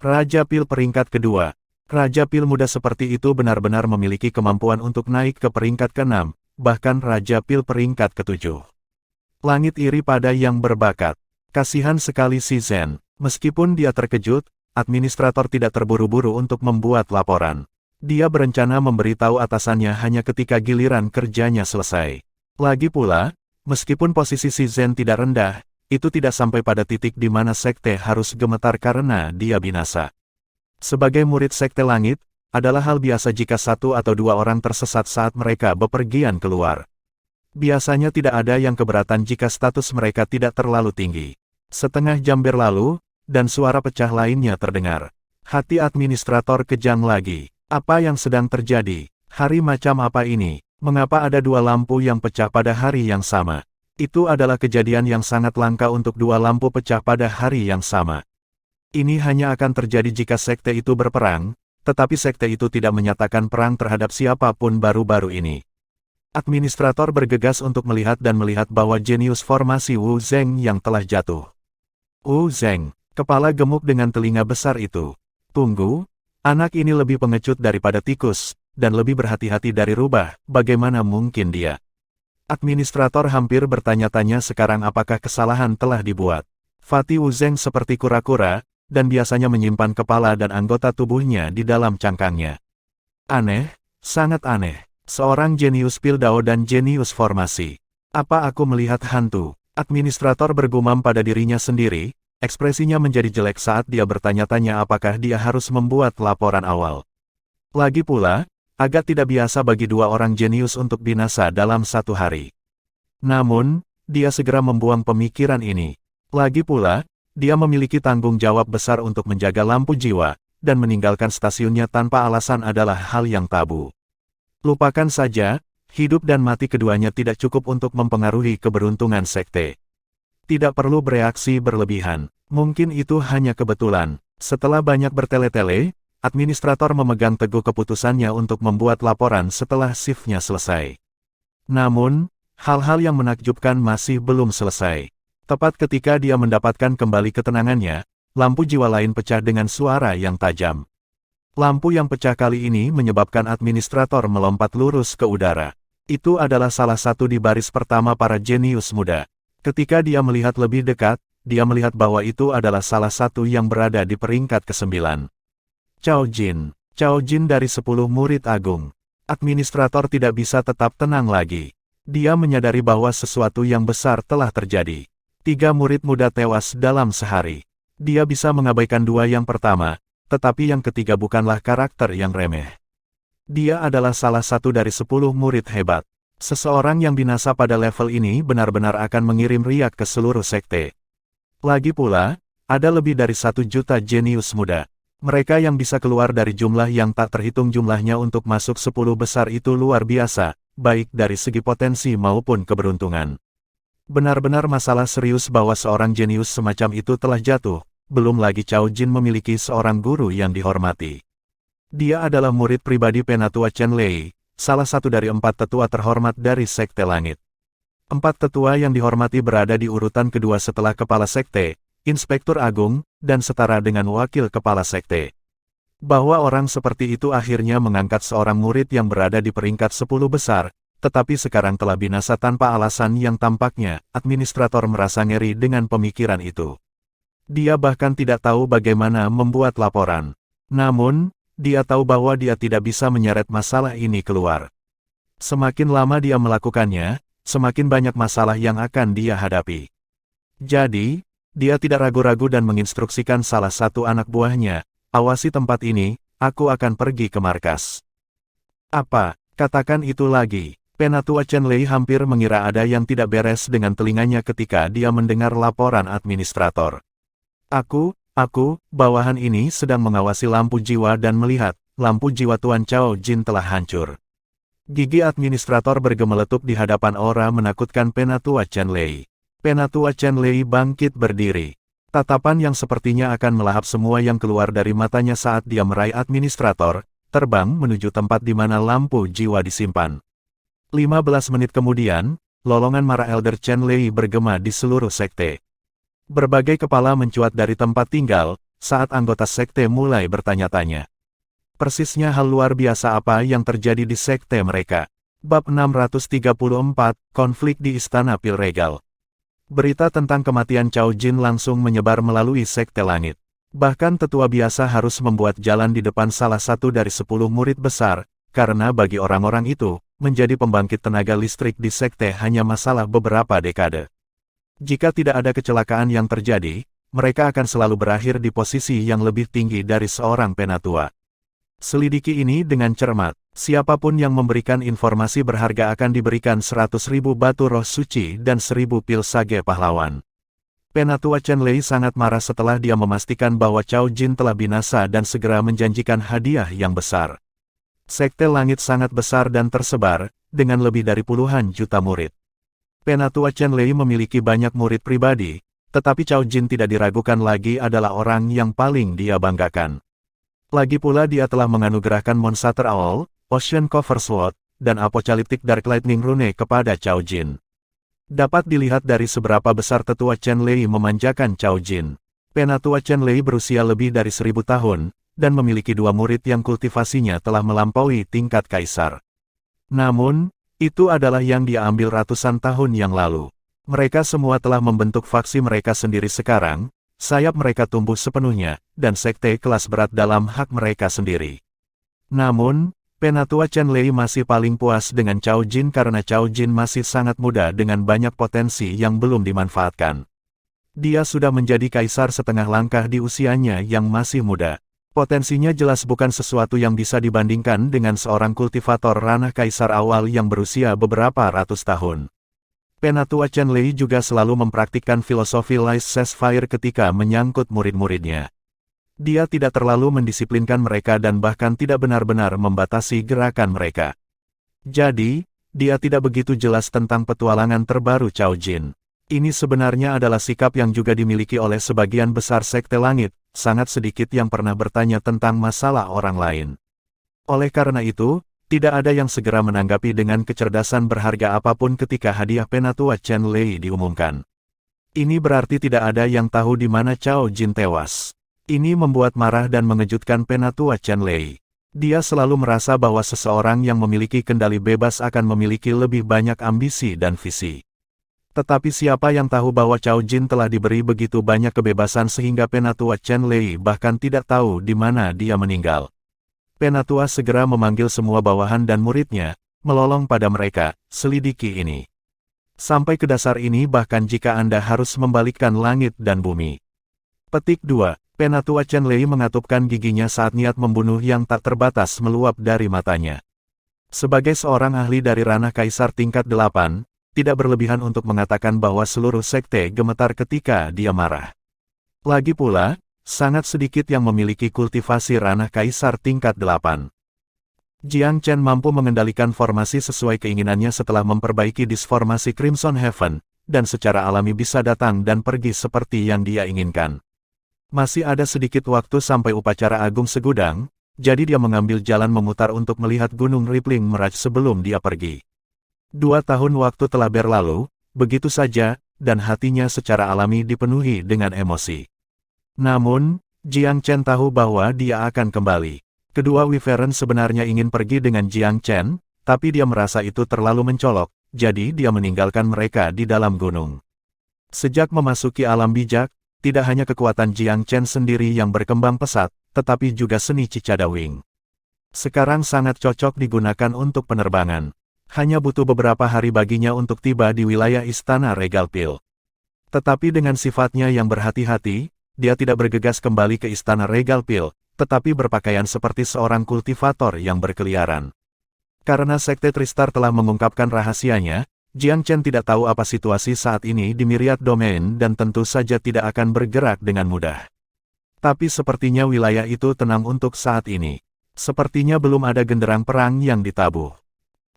Raja Pil peringkat kedua. Raja Pil muda seperti itu benar-benar memiliki kemampuan untuk naik ke peringkat ke-6, bahkan Raja Pil peringkat ke-7. Langit iri pada yang berbakat. Kasihan sekali Shizen. Meskipun dia terkejut, administrator tidak terburu-buru untuk membuat laporan. Dia berencana memberitahu atasannya hanya ketika giliran kerjanya selesai. Lagi pula, meskipun posisi Shizen tidak rendah, itu tidak sampai pada titik di mana sekte harus gemetar karena dia binasa. Sebagai murid sekte langit, adalah hal biasa jika satu atau dua orang tersesat saat mereka bepergian keluar. Biasanya tidak ada yang keberatan jika status mereka tidak terlalu tinggi. Setengah jam berlalu, dan suara pecah lainnya terdengar. Hati administrator kejang lagi. Apa yang sedang terjadi? Hari macam apa ini? Mengapa ada dua lampu yang pecah pada hari yang sama? Itu adalah kejadian yang sangat langka untuk dua lampu pecah pada hari yang sama. Ini hanya akan terjadi jika sekte itu berperang, tetapi sekte itu tidak menyatakan perang terhadap siapapun baru-baru ini. Administrator bergegas untuk melihat bahwa jenius formasi Wu Zeng yang telah jatuh. Wu Zeng, kepala gemuk dengan telinga besar itu. Tunggu, anak ini lebih pengecut daripada tikus, dan lebih berhati-hati dari rubah, bagaimana mungkin dia? Administrator hampir bertanya-tanya sekarang apakah kesalahan telah dibuat. Fatih Wu Zeng seperti kura-kura, dan biasanya menyimpan kepala dan anggota tubuhnya di dalam cangkangnya. Aneh, sangat aneh. Seorang jenius Pil Dao dan jenius formasi. Apa aku melihat hantu? Administrator bergumam pada dirinya sendiri, ekspresinya menjadi jelek saat dia bertanya-tanya apakah dia harus membuat laporan awal. Lagi pula, agak tidak biasa bagi dua orang jenius untuk binasa dalam satu hari. Namun, dia segera membuang pemikiran ini. Lagi pula, dia memiliki tanggung jawab besar untuk menjaga lampu jiwa, dan meninggalkan stasiunnya tanpa alasan adalah hal yang tabu. Lupakan saja, hidup dan mati keduanya tidak cukup untuk mempengaruhi keberuntungan sekte. Tidak perlu bereaksi berlebihan, mungkin itu hanya kebetulan. Setelah banyak bertele-tele, administrator memegang teguh keputusannya untuk membuat laporan setelah shift-nya selesai. Namun, hal-hal yang menakjubkan masih belum selesai. Tepat ketika dia mendapatkan kembali ketenangannya, lampu jiwa lain pecah dengan suara yang tajam. Lampu yang pecah kali ini menyebabkan administrator melompat lurus ke udara. Itu adalah salah satu di baris pertama para jenius muda. Ketika dia melihat lebih dekat, dia melihat bahwa itu adalah salah satu yang berada di peringkat ke-9. Cao Jin dari 10 murid agung. Administrator tidak bisa tetap tenang lagi. Dia menyadari bahwa sesuatu yang besar telah terjadi. 3 murid muda tewas dalam sehari. Dia bisa mengabaikan 2 yang pertama, tetapi yang ketiga bukanlah karakter yang remeh. Dia adalah salah satu dari 10 murid hebat. Seseorang yang binasa pada level ini benar-benar akan mengirim riak ke seluruh sekte. Lagi pula, ada lebih dari 1 juta jenius muda. Mereka yang bisa keluar dari jumlah yang tak terhitung jumlahnya untuk masuk 10 besar itu luar biasa, baik dari segi potensi maupun keberuntungan. Benar-benar masalah serius bahwa seorang jenius semacam itu telah jatuh, belum lagi Cao Jin memiliki seorang guru yang dihormati. Dia adalah murid pribadi Penatua Chen Lei, salah satu dari 4 tetua terhormat dari Sekte Langit. 4 tetua yang dihormati berada di urutan kedua setelah Kepala Sekte, Inspektur Agung, dan setara dengan Wakil Kepala Sekte. Bahwa orang seperti itu akhirnya mengangkat seorang murid yang berada di peringkat 10 besar, tetapi sekarang telah binasa tanpa alasan yang tampaknya. Administrator merasa ngeri dengan pemikiran itu. Dia bahkan tidak tahu bagaimana membuat laporan. Namun, dia tahu bahwa dia tidak bisa menyeret masalah ini keluar. Semakin lama dia melakukannya, semakin banyak masalah yang akan dia hadapi. Jadi, dia tidak ragu-ragu dan menginstruksikan salah satu anak buahnya, "Awasi tempat ini, aku akan pergi ke markas." "Apa? Katakan itu lagi." Penatua Chen Lei hampir mengira ada yang tidak beres dengan telinganya ketika dia mendengar laporan administrator. Aku, bawahan ini sedang mengawasi lampu jiwa dan melihat, lampu jiwa Tuan Chao Jin telah hancur." Gigi administrator bergemeletup di hadapan aura menakutkan Penatua Chen Lei. Penatua Chen Lei bangkit berdiri. Tatapan yang sepertinya akan melahap semua yang keluar dari matanya saat dia meraih administrator, terbang menuju tempat di mana lampu jiwa disimpan. 15 menit kemudian, lolongan marah Elder Chen Lei bergema di seluruh sekte. Berbagai kepala mencuat dari tempat tinggal, saat anggota sekte mulai bertanya-tanya. Persisnya hal luar biasa apa yang terjadi di sekte mereka. Bab 634, Konflik di Istana Pil Regal. Berita tentang kematian Chao Jin langsung menyebar melalui sekte langit. Bahkan tetua biasa harus membuat jalan di depan salah satu dari 10 murid besar, karena bagi orang-orang itu, menjadi pembangkit tenaga listrik di sekte hanya masalah beberapa dekade. Jika tidak ada kecelakaan yang terjadi, mereka akan selalu berakhir di posisi yang lebih tinggi dari seorang penatua. Selidiki ini dengan cermat. Siapapun yang memberikan informasi berharga akan diberikan 100.000 batu roh suci dan 1.000 pil sage pahlawan. Penatua Chen Lei sangat marah setelah dia memastikan bahwa Chao Jin telah binasa dan segera menjanjikan hadiah yang besar. Sekte langit sangat besar dan tersebar, dengan lebih dari puluhan juta murid. Penatua Chen Lei memiliki banyak murid pribadi, tetapi Chao Jin tidak diragukan lagi adalah orang yang paling dia banggakan. Lagi pula dia telah menganugerahkan Monster Owl, Ocean Cover Sword, dan Apocalyptic Dark Lightning Rune kepada Chao Jin. Dapat dilihat dari seberapa besar tetua Chen Lei memanjakan Chao Jin. Penatua Chen Lei berusia lebih dari 1000 tahun, dan memiliki 2 murid yang kultivasinya telah melampaui tingkat kaisar. Namun, itu adalah yang dia ambil ratusan tahun yang lalu. Mereka semua telah membentuk faksi mereka sendiri sekarang, sayap mereka tumbuh sepenuhnya, dan sekte kelas berat dalam hak mereka sendiri. Namun, Penatua Chen Lei masih paling puas dengan Chao Jin karena Chao Jin masih sangat muda dengan banyak potensi yang belum dimanfaatkan. Dia sudah menjadi kaisar setengah langkah di usianya yang masih muda. Potensinya jelas bukan sesuatu yang bisa dibandingkan dengan seorang kultivator ranah kaisar awal yang berusia beberapa ratus tahun. Penatua Chen Lei juga selalu mempraktikkan filosofi laissez-faire ketika menyangkut murid-muridnya. Dia tidak terlalu mendisiplinkan mereka dan bahkan tidak benar-benar membatasi gerakan mereka. Jadi, dia tidak begitu jelas tentang petualangan terbaru Chao Jin. Ini sebenarnya adalah sikap yang juga dimiliki oleh sebagian besar sekte langit, sangat sedikit yang pernah bertanya tentang masalah orang lain. Oleh karena itu, tidak ada yang segera menanggapi dengan kecerdasan berharga apapun ketika hadiah Penatua Chen Lei diumumkan. Ini berarti tidak ada yang tahu di mana Chao Jin tewas. Ini membuat marah dan mengejutkan Penatua Chen Lei. Dia selalu merasa bahwa seseorang yang memiliki kendali bebas akan memiliki lebih banyak ambisi dan visi. Tetapi siapa yang tahu bahwa Chao Jin telah diberi begitu banyak kebebasan sehingga Penatua Chen Lei bahkan tidak tahu di mana dia meninggal. Penatua segera memanggil semua bawahan dan muridnya, melolong pada mereka, selidiki ini. Sampai ke dasar ini bahkan jika Anda harus membalikkan langit dan bumi. Petik 2. Penatua Chen Lei mengatupkan giginya saat niat membunuh yang tak terbatas meluap dari matanya. Sebagai seorang ahli dari ranah kaisar tingkat 8, tidak berlebihan untuk mengatakan bahwa seluruh sekte gemetar ketika dia marah. Lagi pula, sangat sedikit yang memiliki kultivasi ranah kaisar tingkat 8. Jiang Chen mampu mengendalikan formasi sesuai keinginannya setelah memperbaiki disformasi Crimson Heaven, dan secara alami bisa datang dan pergi seperti yang dia inginkan. Masih ada sedikit waktu sampai upacara agung segudang, jadi dia mengambil jalan memutar untuk melihat Gunung Rippling Mirage sebelum dia pergi. 2 tahun waktu telah berlalu, begitu saja, dan hatinya secara alami dipenuhi dengan emosi. Namun, Jiang Chen tahu bahwa dia akan kembali. Kedua Wyvern sebenarnya ingin pergi dengan Jiang Chen, tapi dia merasa itu terlalu mencolok, jadi dia meninggalkan mereka di dalam gunung. Sejak memasuki alam bijak, tidak hanya kekuatan Jiang Chen sendiri yang berkembang pesat, tetapi juga seni Cicadawing. Sekarang sangat cocok digunakan untuk penerbangan. Hanya butuh beberapa hari baginya untuk tiba di wilayah Istana Regal Pil. Tetapi dengan sifatnya yang berhati-hati, dia tidak bergegas kembali ke Istana Regal Pil, tetapi berpakaian seperti seorang kultivator yang berkeliaran. Karena Sekte Tristar telah mengungkapkan rahasianya, Jiang Chen tidak tahu apa situasi saat ini di Myriad Domain dan tentu saja tidak akan bergerak dengan mudah. Tapi sepertinya wilayah itu tenang untuk saat ini. Sepertinya belum ada genderang perang yang ditabuh.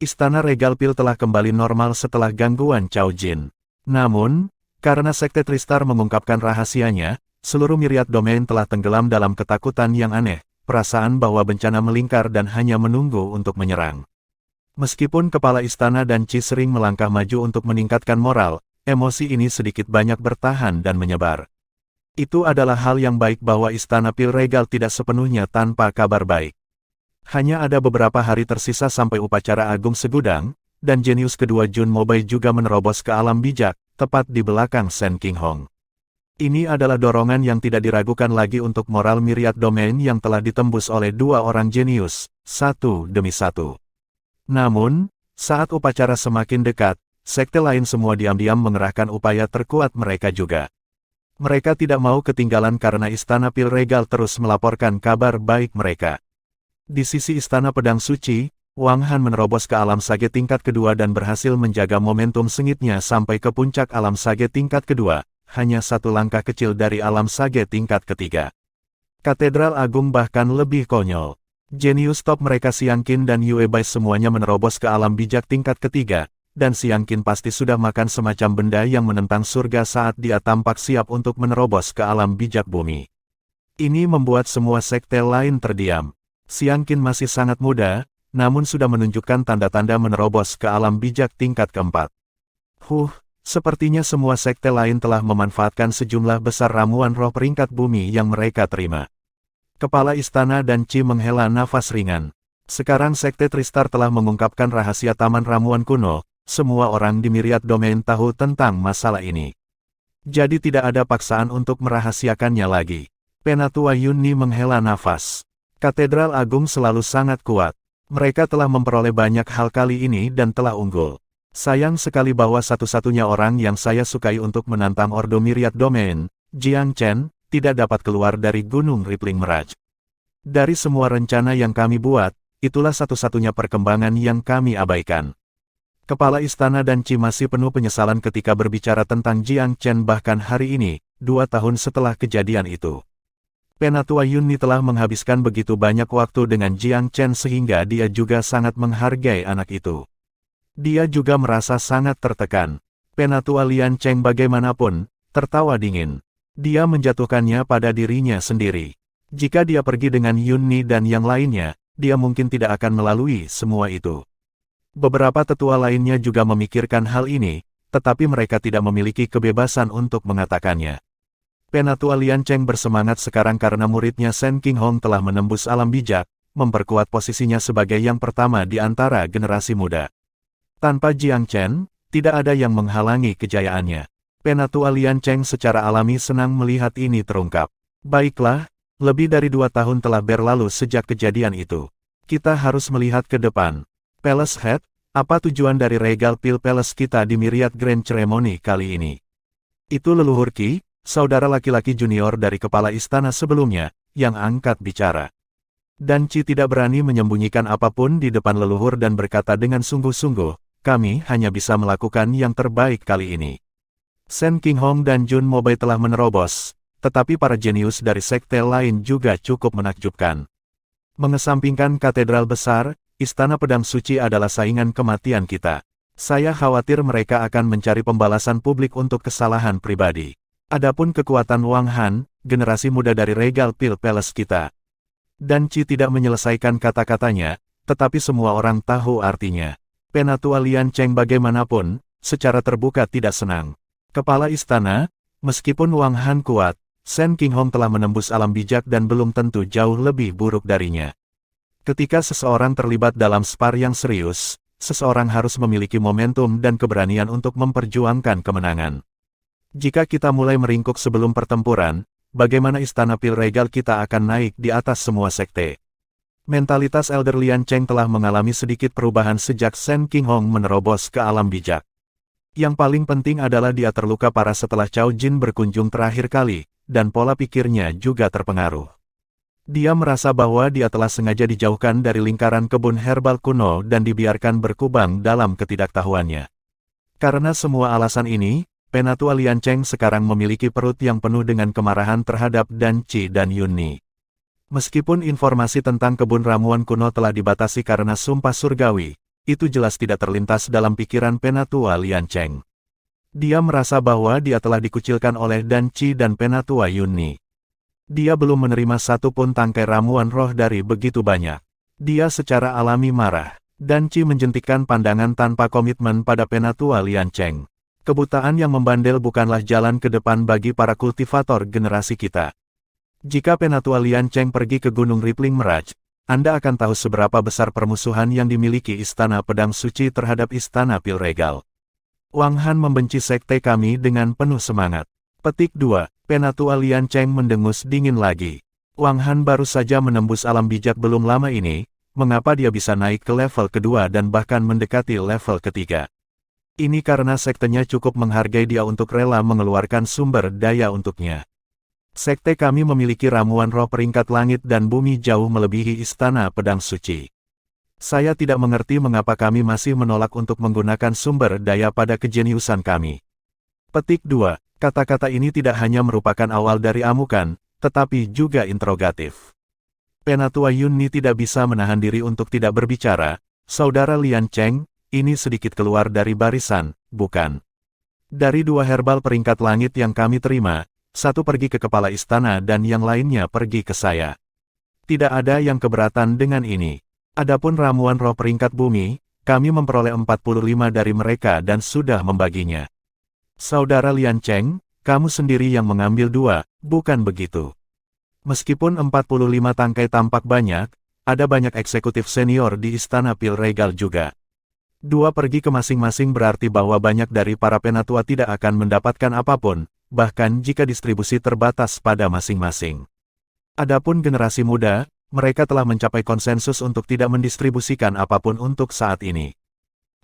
Istana Regal Pil telah kembali normal setelah gangguan Cao Jin. Namun, karena Sekte Tristar mengungkapkan rahasianya, seluruh Myriad Domain telah tenggelam dalam ketakutan yang aneh, perasaan bahwa bencana melingkar dan hanya menunggu untuk menyerang. Meskipun kepala istana dan Qi sering melangkah maju untuk meningkatkan moral, emosi ini sedikit banyak bertahan dan menyebar. Itu adalah hal yang baik bahwa Istana Pil Regal tidak sepenuhnya tanpa kabar baik. Hanya ada beberapa hari tersisa sampai upacara agung segudang, dan jenius kedua Jun Mobei juga menerobos ke alam bijak, tepat di belakang Shen Qinghong. Ini adalah dorongan yang tidak diragukan lagi untuk moral Myriad Domain yang telah ditembus oleh dua orang jenius, satu demi satu. Namun, saat upacara semakin dekat, sekte lain semua diam-diam mengerahkan upaya terkuat mereka juga. Mereka tidak mau ketinggalan karena Istana Pil Regal terus melaporkan kabar baik mereka. Di sisi Istana Pedang Suci, Wang Han menerobos ke alam sage tingkat kedua dan berhasil menjaga momentum sengitnya sampai ke puncak alam sage tingkat kedua, hanya satu langkah kecil dari alam sage tingkat ketiga. Katedral Agung bahkan lebih konyol. Jenius top mereka Xiang Qin dan Yue Bai semuanya menerobos ke alam bijak tingkat ketiga, dan Xiang Qin pasti sudah makan semacam benda yang menentang surga saat dia tampak siap untuk menerobos ke alam bijak bumi. Ini membuat semua sekte lain terdiam. Xiang Qin masih sangat muda, namun sudah menunjukkan tanda-tanda menerobos ke alam bijak tingkat keempat. Sepertinya semua sekte lain telah memanfaatkan sejumlah besar ramuan roh peringkat bumi yang mereka terima. Kepala istana dan Qi menghela nafas ringan. Sekarang Sekte Tristar telah mengungkapkan rahasia taman ramuan kuno, semua orang di Myriad Domain tahu tentang masalah ini. Jadi tidak ada paksaan untuk merahasiakannya lagi. Penatua Yunni menghela nafas. Katedral Agung selalu sangat kuat. Mereka telah memperoleh banyak hal kali ini dan telah unggul. Sayang sekali bahwa satu-satunya orang yang saya sukai untuk menantang Ordo Myriad Domain, Jiang Chen, tidak dapat keluar dari Gunung Rippling Mirage. Dari semua rencana yang kami buat, itulah satu-satunya perkembangan yang kami abaikan. Kepala istana dan Qi masih penuh penyesalan ketika berbicara tentang Jiang Chen bahkan hari ini, 2 tahun setelah kejadian itu. Penatua Yunni telah menghabiskan begitu banyak waktu dengan Jiang Chen sehingga dia juga sangat menghargai anak itu. Dia juga merasa sangat tertekan. Penatua Lian Cheng bagaimanapun, tertawa dingin. Dia menjatuhkannya pada dirinya sendiri. Jika dia pergi dengan Yunni dan yang lainnya, dia mungkin tidak akan melalui semua itu. Beberapa tetua lainnya juga memikirkan hal ini, tetapi mereka tidak memiliki kebebasan untuk mengatakannya. Penatua Lian Cheng bersemangat sekarang karena muridnya Shen Qinghong telah menembus alam bijak, memperkuat posisinya sebagai yang pertama di antara generasi muda. Tanpa Jiang Chen, tidak ada yang menghalangi kejayaannya. Penatua Lian Cheng secara alami senang melihat ini terungkap. Baiklah, lebih dari 2 tahun telah berlalu sejak kejadian itu. Kita harus melihat ke depan. Palace Head, apa tujuan dari Regal Pil Palace kita di Myriad Grand Ceremony kali ini? Itu leluhur Qi, saudara laki-laki junior dari kepala istana sebelumnya, yang angkat bicara. Dan Qi tidak berani menyembunyikan apapun di depan leluhur dan berkata dengan sungguh-sungguh, kami hanya bisa melakukan yang terbaik kali ini. Shen Qinghong dan Jun Mobei telah menerobos, tetapi para jenius dari sekte lain juga cukup menakjubkan. Mengesampingkan katedral besar, Istana Pedang Suci adalah saingan kematian kita. Saya khawatir mereka akan mencari pembalasan publik untuk kesalahan pribadi. Adapun kekuatan Wang Han, generasi muda dari Regal Pil Palace kita. Dan Qi tidak menyelesaikan kata-katanya, tetapi semua orang tahu artinya. Penatua Lian Cheng bagaimanapun, secara terbuka tidak senang. Kepala istana, meskipun Wang Han kuat, Shen Qinghong telah menembus alam bijak dan belum tentu jauh lebih buruk darinya. Ketika seseorang terlibat dalam spar yang serius, seseorang harus memiliki momentum dan keberanian untuk memperjuangkan kemenangan. Jika kita mulai meringkuk sebelum pertempuran, bagaimana istana pil regal kita akan naik di atas semua sekte? Mentalitas Elder Lian Cheng telah mengalami sedikit perubahan sejak Shen Qinghong menerobos ke alam bijak. Yang paling penting adalah dia terluka parah setelah Cao Jin berkunjung terakhir kali, dan pola pikirnya juga terpengaruh. Dia merasa bahwa dia telah sengaja dijauhkan dari lingkaran kebun herbal kuno dan dibiarkan berkubang dalam ketidaktahuannya. Karena semua alasan ini, Penatua Lian Cheng sekarang memiliki perut yang penuh dengan kemarahan terhadap Dan Qi dan Yunni. Meskipun informasi tentang kebun ramuan kuno telah dibatasi karena sumpah surgawi, itu jelas tidak terlintas dalam pikiran Penatua Lian Cheng. Dia merasa bahwa dia telah dikucilkan oleh Dan Qi dan Penatua Yunni. Dia belum menerima satu pun tangkai ramuan roh dari begitu banyak. Dia secara alami marah. Dan Qi menjentikkan pandangan tanpa komitmen pada Penatua Lian Cheng. Kebutaan yang membandel bukanlah jalan ke depan bagi para kultivator generasi kita. Jika Penatua Lian Cheng pergi ke Gunung Rippling Mirage, Anda akan tahu seberapa besar permusuhan yang dimiliki Istana Pedang Suci terhadap Istana Pil Regal. Wang Han membenci sekte kami dengan penuh semangat. Petik 2. Penatua Lian Cheng mendengus dingin lagi. Wang Han baru saja menembus alam bijak belum lama ini, mengapa dia bisa naik ke level kedua dan bahkan mendekati level ketiga? Ini karena sektenya cukup menghargai dia untuk rela mengeluarkan sumber daya untuknya. Sekte kami memiliki ramuan roh peringkat langit dan bumi jauh melebihi Istana Pedang Suci. Saya tidak mengerti mengapa kami masih menolak untuk menggunakan sumber daya pada kejeniusan kami. Petik 2. Kata-kata ini tidak hanya merupakan awal dari amukan, tetapi juga interrogatif. Penatua Yunni tidak bisa menahan diri untuk tidak berbicara. Saudara Lian Cheng, ini sedikit keluar dari barisan, bukan? Dari 2 herbal peringkat langit yang kami terima, 1 pergi ke kepala istana dan yang lainnya pergi ke saya. Tidak ada yang keberatan dengan ini. Adapun ramuan roh peringkat bumi, kami memperoleh 45 dari mereka dan sudah membaginya. Saudara Lian Cheng, kamu sendiri yang mengambil 2, bukan begitu? Meskipun 45 tangkai tampak banyak, ada banyak eksekutif senior di Istana Pil Regal juga. 2 pergi ke masing-masing berarti bahwa banyak dari para penatua tidak akan mendapatkan apapun, bahkan jika distribusi terbatas pada masing-masing. Adapun generasi muda, mereka telah mencapai konsensus untuk tidak mendistribusikan apapun untuk saat ini.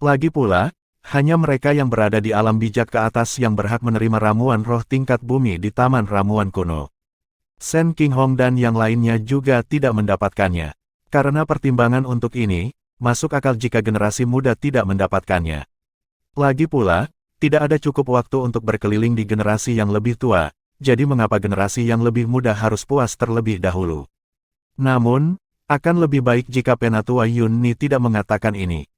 Lagi pula, hanya mereka yang berada di alam bijak ke atas yang berhak menerima ramuan roh tingkat bumi di Taman Ramuan Kuno. Shen Qinghong dan yang lainnya juga tidak mendapatkannya. Karena pertimbangan untuk ini, masuk akal jika generasi muda tidak mendapatkannya. Lagi pula, tidak ada cukup waktu untuk berkeliling di generasi yang lebih tua, jadi mengapa generasi yang lebih muda harus puas terlebih dahulu? Namun, akan lebih baik jika Penatua Yunni tidak mengatakan ini.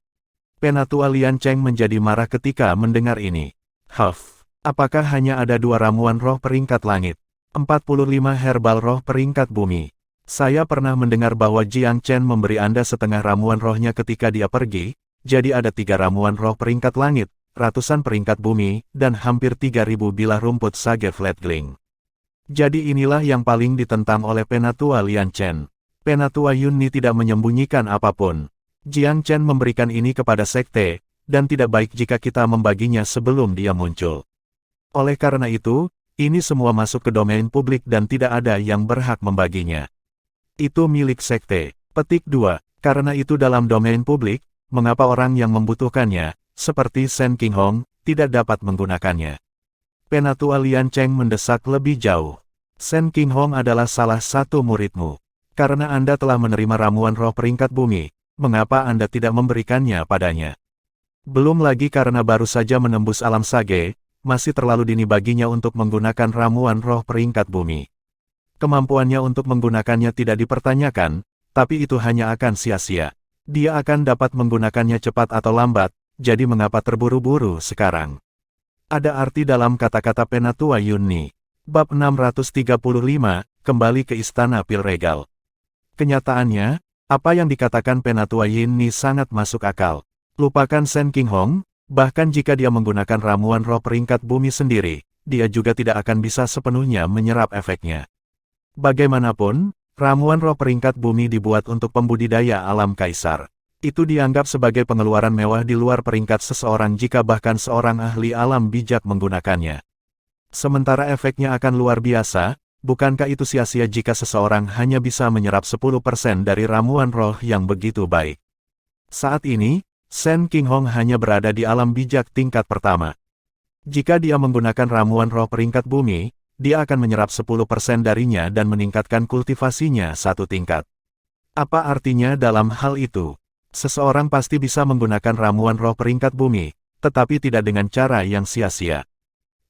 Penatua Lian Cheng menjadi marah ketika mendengar ini. Huff, apakah hanya ada 2 ramuan roh peringkat langit? 45 herbal roh peringkat bumi. Saya pernah mendengar bahwa Jiang Chen memberi Anda setengah ramuan rohnya ketika dia pergi, jadi ada 3 ramuan roh peringkat langit, ratusan peringkat bumi, dan hampir 3.000 bilah rumput sage flatgling. Jadi inilah yang paling ditentang oleh Penatua Lian Chen. Penatua Yunni tidak menyembunyikan apapun. Jiang Chen memberikan ini kepada sekte, dan tidak baik jika kita membaginya sebelum dia muncul. Oleh karena itu, ini semua masuk ke domain publik dan tidak ada yang berhak membaginya. Itu milik sekte. Petik 2. Karena itu dalam domain publik, mengapa orang yang membutuhkannya, seperti Shen Qinghong, tidak dapat menggunakannya? Penatua Lian Cheng mendesak lebih jauh. Shen Qinghong adalah salah satu muridmu. Karena Anda telah menerima ramuan roh peringkat bumi, mengapa Anda tidak memberikannya padanya? Belum lagi karena baru saja menembus alam sage, masih terlalu dini baginya untuk menggunakan ramuan roh peringkat bumi. Kemampuannya untuk menggunakannya tidak dipertanyakan, tapi itu hanya akan sia-sia. Dia akan dapat menggunakannya cepat atau lambat, jadi mengapa terburu-buru sekarang? Ada arti dalam kata-kata Penatua Yunni. Bab 635, kembali ke Istana Pil Regal. Kenyataannya, apa yang dikatakan Penatua Yunni sangat masuk akal. Lupakan Shen Qinghong, bahkan jika dia menggunakan ramuan roh peringkat bumi sendiri, dia juga tidak akan bisa sepenuhnya menyerap efeknya. Bagaimanapun, Ramuan roh peringkat bumi dibuat untuk pembudidaya alam kaisar. Itu dianggap sebagai pengeluaran mewah di luar peringkat seseorang jika bahkan seorang ahli alam bijak menggunakannya. Sementara efeknya akan luar biasa, bukankah itu sia-sia jika seseorang hanya bisa menyerap 10% dari ramuan roh yang begitu baik? Saat ini, Shen Qinghong hanya berada di alam bijak tingkat pertama. Jika dia menggunakan ramuan roh peringkat bumi, dia akan menyerap 10% darinya dan meningkatkan kultivasinya satu tingkat. Apa artinya dalam hal itu? Seseorang pasti bisa menggunakan ramuan roh peringkat bumi, tetapi tidak dengan cara yang sia-sia.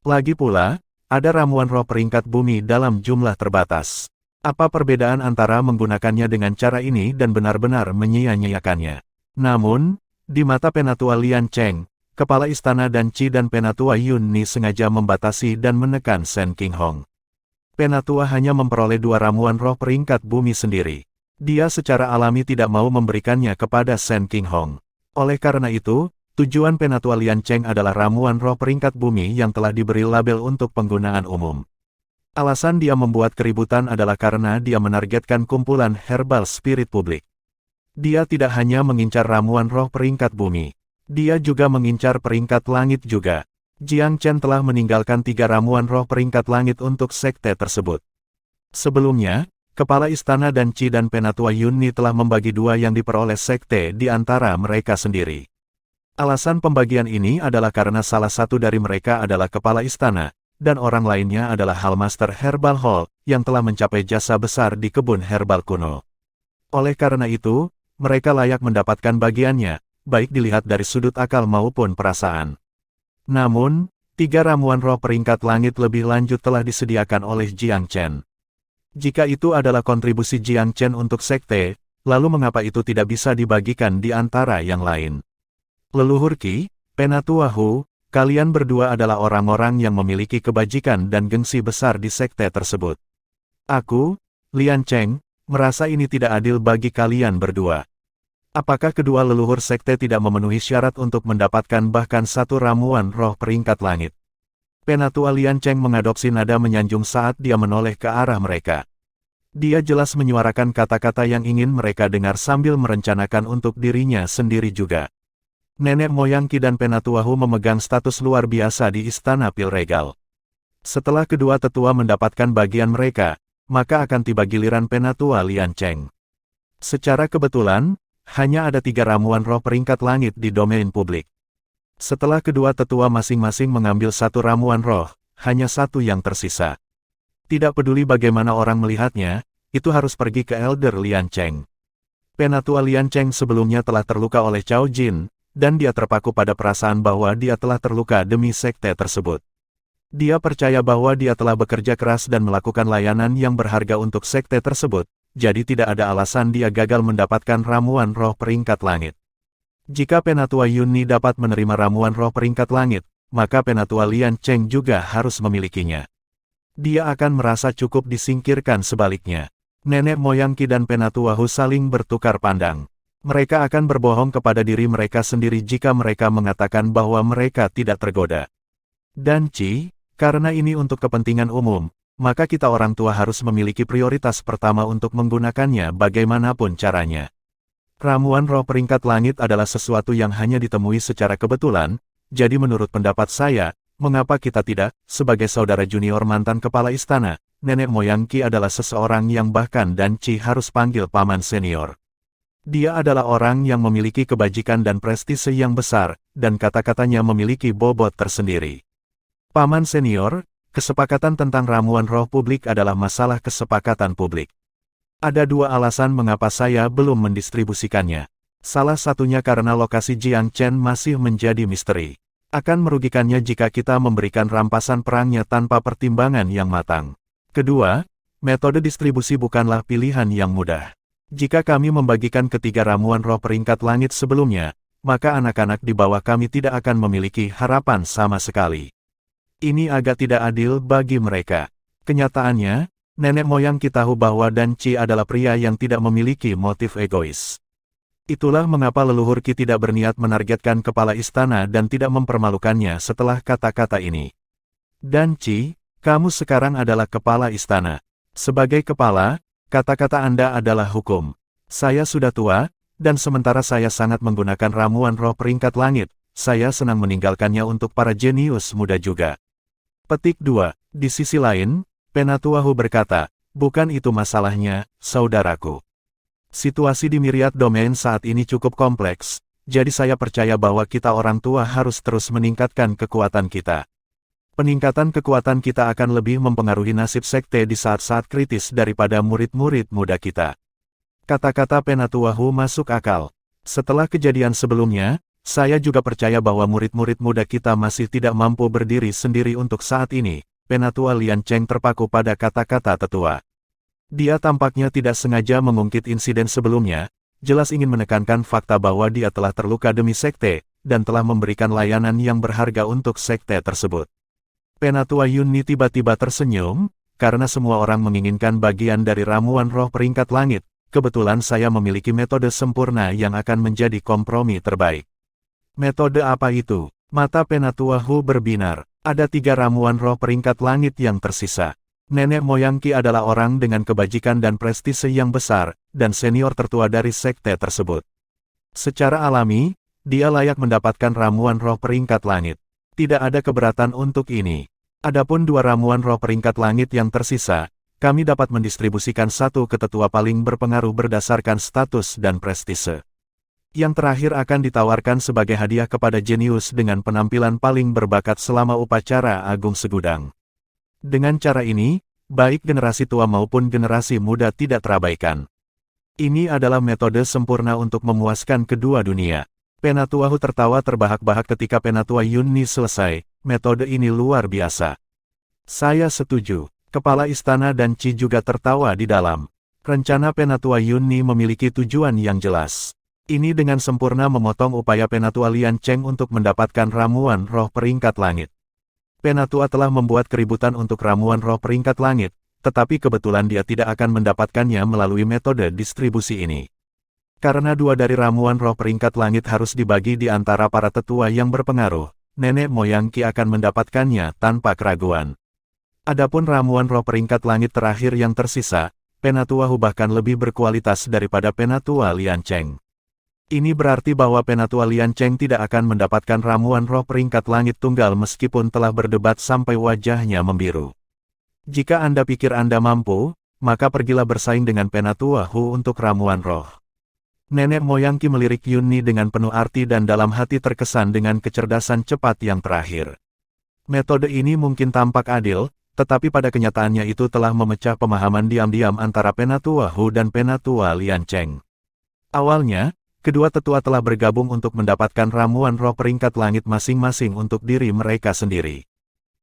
Lagi pula, ada ramuan roh peringkat bumi dalam jumlah terbatas. Apa perbedaan antara menggunakannya dengan cara ini dan benar-benar menyia-nyiakannya? Namun, di mata Penatua Lian Cheng, Kepala Istana dan Qi dan Penatua Yun Ni sengaja membatasi dan menekan Shen Qinghong. Penatua hanya memperoleh 2 ramuan roh peringkat bumi sendiri. Dia secara alami tidak mau memberikannya kepada Shen Qinghong. Oleh karena itu, tujuan Penatua Lian Cheng adalah ramuan roh peringkat bumi yang telah diberi label untuk penggunaan umum. Alasan dia membuat keributan adalah karena dia menargetkan kumpulan herbal spirit publik. Dia tidak hanya mengincar ramuan roh peringkat bumi. Dia juga mengincar peringkat langit juga. Jiang Chen telah meninggalkan 3 ramuan roh peringkat langit untuk sekte tersebut. Sebelumnya, Kepala Istana dan Qi dan Penatua Yun Ni telah membagi 2 yang diperoleh sekte di antara mereka sendiri. Alasan pembagian ini adalah karena salah satu dari mereka adalah Kepala Istana, dan orang lainnya adalah Hallmaster Herbal Hall, yang telah mencapai jasa besar di kebun herbal kuno. Oleh karena itu, mereka layak mendapatkan bagiannya, baik dilihat dari sudut akal maupun perasaan. Namun, 3 ramuan roh peringkat langit lebih lanjut telah disediakan oleh Jiang Chen. Jika itu adalah kontribusi Jiang Chen untuk sekte, lalu mengapa itu tidak bisa dibagikan di antara yang lain? Leluhur Qi, Penatua Hu, kalian berdua adalah orang-orang yang memiliki kebajikan dan gengsi besar di sekte tersebut. Aku, Lian Cheng, merasa ini tidak adil bagi kalian berdua. Apakah kedua leluhur sekte tidak memenuhi syarat untuk mendapatkan bahkan 1 ramuan roh peringkat langit? Penatua Lian Cheng mengadopsi nada menyanjung saat dia menoleh ke arah mereka. Dia jelas menyuarakan kata-kata yang ingin mereka dengar sambil merencanakan untuk dirinya sendiri juga. Nenek moyang Qi dan Penatua Hu memegang status luar biasa di Istana Pil Regal. Setelah kedua tetua mendapatkan bagian mereka, maka akan tiba giliran Penatua Lian Cheng. Secara kebetulan, hanya ada 3 ramuan roh peringkat langit di domain publik. Setelah kedua tetua masing-masing mengambil 1 ramuan roh, hanya 1 yang tersisa. Tidak peduli bagaimana orang melihatnya, itu harus pergi ke Elder Lian Cheng. Penatua Lian Cheng sebelumnya telah terluka oleh Cao Jin, dan dia terpaku pada perasaan bahwa dia telah terluka demi sekte tersebut. Dia percaya bahwa dia telah bekerja keras dan melakukan layanan yang berharga untuk sekte tersebut, jadi tidak ada alasan dia gagal mendapatkan ramuan roh peringkat langit. Jika Penatua Yun Ni dapat menerima ramuan roh peringkat langit, maka Penatua Lian Cheng juga harus memilikinya. Dia akan merasa cukup disingkirkan sebaliknya. Nenek moyang Qi dan Penatua Hu saling bertukar pandang. Mereka akan berbohong kepada diri mereka sendiri jika mereka mengatakan bahwa mereka tidak tergoda. Dan Qi, karena ini untuk kepentingan umum, maka kita orang tua harus memiliki prioritas pertama untuk menggunakannya bagaimanapun caranya. Ramuan roh peringkat langit adalah sesuatu yang hanya ditemui secara kebetulan, jadi menurut pendapat saya, mengapa kita tidak, sebagai saudara junior mantan kepala istana, nenek moyang Qi adalah seseorang yang bahkan dan Qi harus panggil paman senior. Dia adalah orang yang memiliki kebajikan dan prestise yang besar, dan kata-katanya memiliki bobot tersendiri. Paman senior, kesepakatan tentang ramuan roh publik adalah masalah kesepakatan publik. Ada 2 alasan mengapa saya belum mendistribusikannya. Salah satunya karena lokasi Jiang Chen masih menjadi misteri. Akan merugikannya jika kita memberikan rampasan perangnya tanpa pertimbangan yang matang. Kedua, metode distribusi bukanlah pilihan yang mudah. Jika kami membagikan ketiga ramuan roh peringkat langit sebelumnya, maka anak-anak di bawah kami tidak akan memiliki harapan sama sekali. Ini agak tidak adil bagi mereka. Kenyataannya, nenek moyang kita tahu bahwa Dan Qi adalah pria yang tidak memiliki motif egois. Itulah mengapa leluhur Qi tidak berniat menargetkan kepala istana dan tidak mempermalukannya setelah kata-kata ini. Dan Qi, kamu sekarang adalah kepala istana. Sebagai kepala, Kata-kata Anda adalah hukum. Saya sudah tua, dan sementara saya sangat menggunakan ramuan roh peringkat langit, saya senang meninggalkannya untuk para jenius muda juga. Petik 2. Di sisi lain, Penatuahu berkata, bukan itu masalahnya, saudaraku. Situasi di myriad domain saat ini cukup kompleks, jadi saya percaya bahwa kita orang tua harus terus meningkatkan kekuatan kita. Peningkatan kekuatan kita akan lebih mempengaruhi nasib sekte di saat-saat kritis daripada murid-murid muda kita. Kata-kata Penatuahu masuk akal. Setelah kejadian sebelumnya, saya juga percaya bahwa murid-murid muda kita masih tidak mampu berdiri sendiri untuk saat ini. Penatua Lian Cheng terpaku pada kata-kata tetua. Dia tampaknya tidak sengaja mengungkit insiden sebelumnya, jelas ingin menekankan fakta bahwa dia telah terluka demi sekte, dan telah memberikan layanan yang berharga untuk sekte tersebut. Penatua Yunni tiba-tiba tersenyum, karena semua orang menginginkan bagian dari ramuan roh peringkat langit. Kebetulan saya memiliki metode sempurna yang akan menjadi kompromi terbaik. Metode apa itu? Mata Penatuahu berbinar. Ada 3 ramuan roh peringkat langit yang tersisa. Nenek moyang Ki adalah orang dengan kebajikan dan prestise yang besar, dan senior tertua dari sekte tersebut. Secara alami, dia layak mendapatkan ramuan roh peringkat langit. Tidak ada keberatan untuk ini. Adapun 2 ramuan roh peringkat langit yang tersisa, kami dapat mendistribusikan satu ke tetua paling berpengaruh berdasarkan status dan prestise. Yang terakhir akan ditawarkan sebagai hadiah kepada jenius dengan penampilan paling berbakat selama upacara Agung Segudang. Dengan cara ini, baik generasi tua maupun generasi muda tidak terabaikan. Ini adalah metode sempurna untuk memuaskan kedua dunia. Penatuahu tertawa terbahak-bahak ketika Penatua Yunni selesai. Metode ini luar biasa. Saya setuju. Kepala istana dan Ci juga tertawa di dalam. Rencana Penatua Yunni memiliki tujuan yang jelas. Ini dengan sempurna memotong upaya Penatua Lian Cheng untuk mendapatkan ramuan roh peringkat langit. Penatua telah membuat keributan untuk ramuan roh peringkat langit, tetapi kebetulan dia tidak akan mendapatkannya melalui metode distribusi ini. Karena 2 dari ramuan roh peringkat langit harus dibagi di antara para tetua yang berpengaruh, nenek moyang Ki akan mendapatkannya tanpa keraguan. Adapun ramuan roh peringkat langit terakhir yang tersisa, Penatuahu bahkan lebih berkualitas daripada Penatua Lian Cheng. Ini berarti bahwa Penatua Lian Cheng tidak akan mendapatkan ramuan roh peringkat langit tunggal meskipun telah berdebat sampai wajahnya membiru. Jika Anda pikir Anda mampu, maka pergilah bersaing dengan Penatuahu untuk ramuan roh. Nenek moyang Ki melirik Yunni dengan penuh arti dan dalam hati terkesan dengan kecerdasan cepat yang terakhir. Metode ini mungkin tampak adil, tetapi pada kenyataannya itu telah memecah pemahaman diam-diam antara Penatuahu dan Penatua Lian Cheng. Awalnya, kedua tetua telah bergabung untuk mendapatkan ramuan roh peringkat langit masing-masing untuk diri mereka sendiri.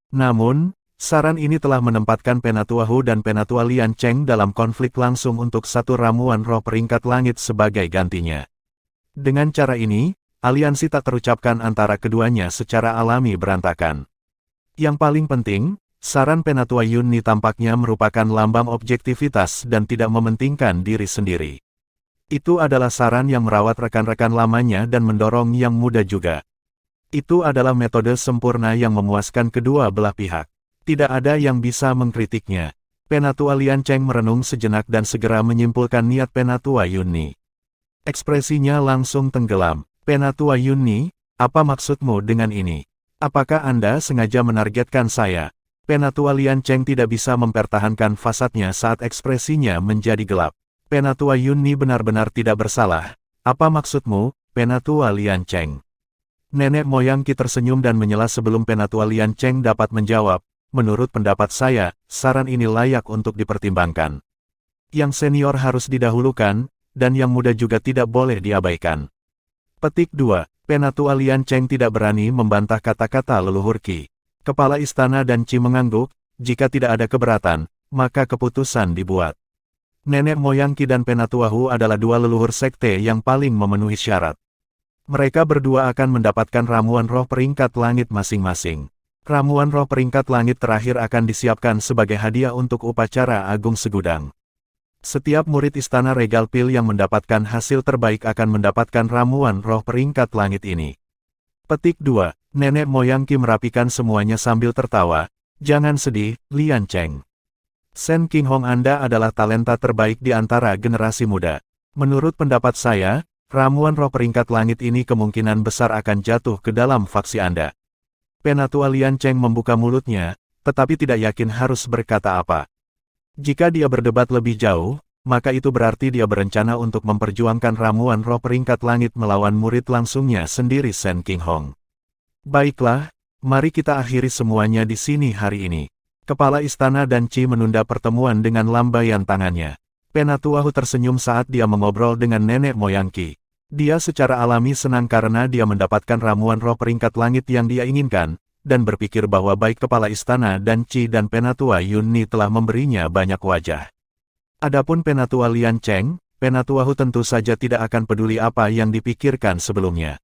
Namun, saran ini telah menempatkan Penatuahu dan Penatua Lian Cheng dalam konflik langsung untuk satu ramuan roh peringkat langit sebagai gantinya. Dengan cara ini, aliansi tak terucapkan antara keduanya secara alami berantakan. Yang paling penting, saran Penatua Yunni tampaknya merupakan lambang objektivitas dan tidak mementingkan diri sendiri. Itu adalah saran yang merawat rekan-rekan lamanya dan mendorong yang muda juga. Itu adalah metode sempurna yang memuaskan kedua belah pihak. Tidak ada yang bisa mengkritiknya. Penatua Lian Cheng merenung sejenak dan segera menyimpulkan niat Penatua Yunni. Ekspresinya langsung tenggelam. Penatua Yunni, apa maksudmu dengan ini? Apakah Anda sengaja menargetkan saya? Penatua Lian Cheng tidak bisa mempertahankan fasadnya saat ekspresinya menjadi gelap. Penatua Yunni benar-benar tidak bersalah. Apa maksudmu, Penatua Lian Cheng? Nenek moyang Ki tersenyum dan menyela sebelum Penatua Lian Cheng dapat menjawab. Menurut pendapat saya, saran ini layak untuk dipertimbangkan. Yang senior harus didahulukan, dan yang muda juga tidak boleh diabaikan. Petik 2. Penatua Lian Cheng tidak berani membantah kata-kata leluhur Ki. Kepala istana dan Ci mengangguk, jika tidak ada keberatan, maka keputusan dibuat. Nenek moyang Ki dan Penatuahu adalah 2 leluhur sekte yang paling memenuhi syarat. Mereka berdua akan mendapatkan ramuan roh peringkat langit masing-masing. Ramuan roh peringkat langit terakhir akan disiapkan sebagai hadiah untuk upacara Agung Segudang. Setiap murid Istana Regal Pil yang mendapatkan hasil terbaik akan mendapatkan ramuan roh peringkat langit ini. Petik 2. Nenek moyang Ki merapikan semuanya sambil tertawa. Jangan sedih, Lian Cheng. Shen Qinghong, Anda adalah talenta terbaik di antara generasi muda. Menurut pendapat saya, ramuan roh peringkat langit ini kemungkinan besar akan jatuh ke dalam faksi Anda. Penatua Lian Cheng membuka mulutnya, tetapi tidak yakin harus berkata apa. Jika dia berdebat lebih jauh, maka itu berarti dia berencana untuk memperjuangkan ramuan roh peringkat langit melawan murid langsungnya sendiri Shen Qinghong. Baiklah, mari kita akhiri semuanya di sini hari ini. Kepala istana dan Qi menunda pertemuan dengan lambaian tangannya. Penatua Hu tersenyum saat dia mengobrol dengan nenek moyang Qi. Dia secara alami senang karena dia mendapatkan ramuan roh peringkat langit yang dia inginkan, dan berpikir bahwa baik kepala istana dan Qi dan Penatua Yunni telah memberinya banyak wajah. Adapun Penatua Lian Cheng, Penatua Hu tentu saja tidak akan peduli apa yang dipikirkan sebelumnya.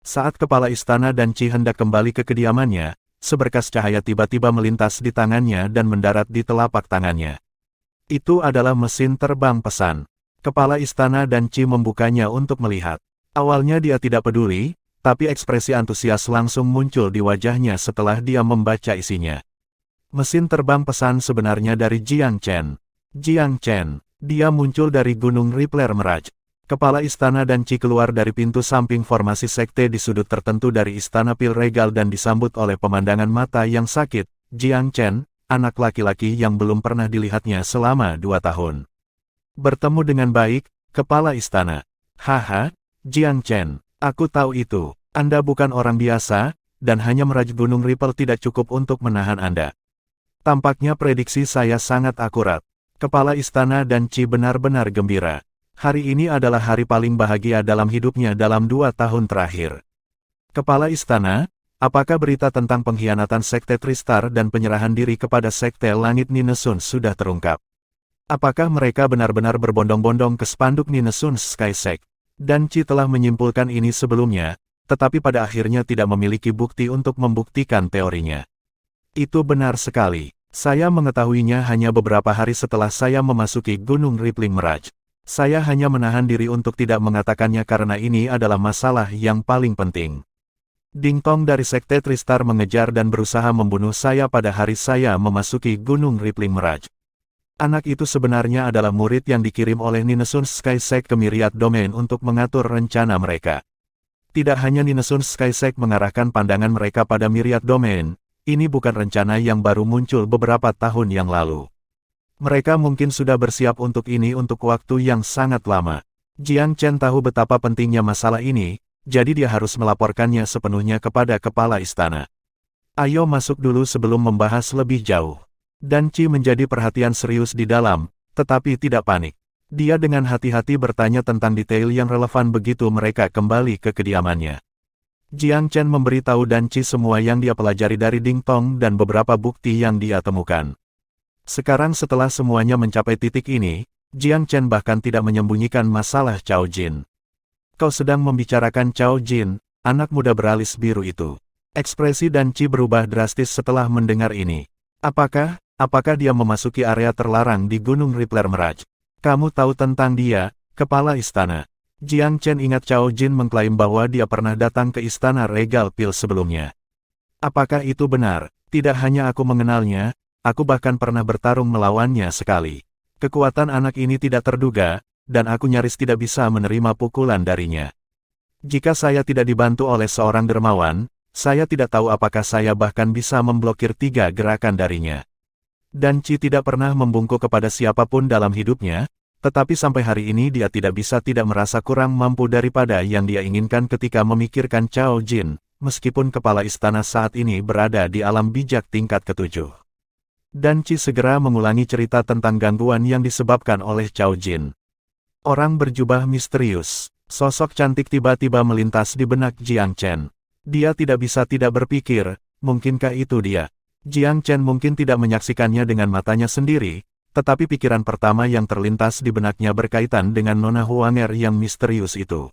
Saat kepala istana dan Qi hendak kembali ke kediamannya, seberkas cahaya tiba-tiba melintas di tangannya dan mendarat di telapak tangannya. Itu adalah mesin terbang pesan. Kepala istana dan Qi membukanya untuk melihat. Awalnya dia tidak peduli, tapi ekspresi antusias langsung muncul di wajahnya setelah dia membaca isinya. Mesin terbang pesan sebenarnya dari Jiang Chen. Jiang Chen, dia muncul dari Gunung Rippler Meraj. Kepala istana dan Qi keluar dari pintu samping formasi sekte di sudut tertentu dari istana pil regal dan disambut oleh pemandangan mata yang sakit. Jiang Chen, anak laki-laki yang belum pernah dilihatnya selama 2 tahun. Bertemu dengan baik, kepala istana. Haha, Jiang Chen, aku tahu itu. Anda bukan orang biasa, dan hanya meraj Gunung Ripple tidak cukup untuk menahan Anda. Tampaknya prediksi saya sangat akurat. Kepala istana dan Qi benar-benar gembira. Hari ini adalah hari paling bahagia dalam hidupnya dalam 2 tahun terakhir. Kepala istana, apakah berita tentang pengkhianatan Sekte Tristar dan penyerahan diri kepada Sekte Langit Ninesun sudah terungkap? Apakah mereka benar-benar berbondong-bondong ke spanduk Ninesun Sky Sect? Dan Qi telah menyimpulkan ini sebelumnya, tetapi pada akhirnya tidak memiliki bukti untuk membuktikan teorinya. Itu benar sekali. Saya mengetahuinya hanya beberapa hari setelah saya memasuki Gunung Rippling Meraj. Saya hanya menahan diri untuk tidak mengatakannya karena ini adalah masalah yang paling penting. Ding Tong dari Sekte Tristar mengejar dan berusaha membunuh saya pada hari saya memasuki Gunung Rippling Meraj. Anak itu sebenarnya adalah murid yang dikirim oleh Ninesun Sky Sect ke Myriad Domain untuk mengatur rencana mereka. Tidak hanya Ninesun Sky Sect mengarahkan pandangan mereka pada Myriad Domain, ini bukan rencana yang baru muncul beberapa tahun yang lalu. Mereka mungkin sudah bersiap untuk ini untuk waktu yang sangat lama. Jiang Chen tahu betapa pentingnya masalah ini, jadi dia harus melaporkannya sepenuhnya kepada kepala istana. Ayo masuk dulu sebelum membahas lebih jauh. Dan Qi menjadi perhatian serius di dalam, tetapi tidak panik. Dia dengan hati-hati bertanya tentang detail yang relevan begitu mereka kembali ke kediamannya. Jiang Chen memberitahu Dan Qi semua yang dia pelajari dari Ding Tong dan beberapa bukti yang dia temukan. Sekarang setelah semuanya mencapai titik ini, Jiang Chen bahkan tidak menyembunyikan masalah Cao Jin. Kau sedang membicarakan Cao Jin, anak muda beralis biru itu. Ekspresi Dan Qi berubah drastis setelah mendengar ini. Apakah dia memasuki area terlarang di Gunung Rippler Meraj? Kamu tahu tentang dia, kepala istana? Jiang Chen ingat Cao Jin mengklaim bahwa dia pernah datang ke istana Regal Pil sebelumnya. Apakah itu benar? Tidak hanya aku mengenalnya, aku bahkan pernah bertarung melawannya sekali. Kekuatan anak ini tidak terduga, dan aku nyaris tidak bisa menerima pukulan darinya. Jika saya tidak dibantu oleh seorang dermawan, saya tidak tahu apakah saya bahkan bisa memblokir 3 gerakan darinya. Dan Qi tidak pernah membungkuk kepada siapapun dalam hidupnya, tetapi sampai hari ini dia tidak merasa kurang mampu daripada yang dia inginkan ketika memikirkan Cao Jin, meskipun kepala istana saat ini berada di alam bijak tingkat ke-7. Dan Qi segera mengulangi cerita tentang gangguan yang disebabkan oleh Cao Jin. Orang berjubah misterius, sosok cantik tiba-tiba melintas di benak Jiang Chen. Dia tidak bisa tidak berpikir, mungkinkah itu dia? Jiang Chen mungkin tidak menyaksikannya dengan matanya sendiri, tetapi pikiran pertama yang terlintas di benaknya berkaitan dengan Nona Huanger yang misterius itu.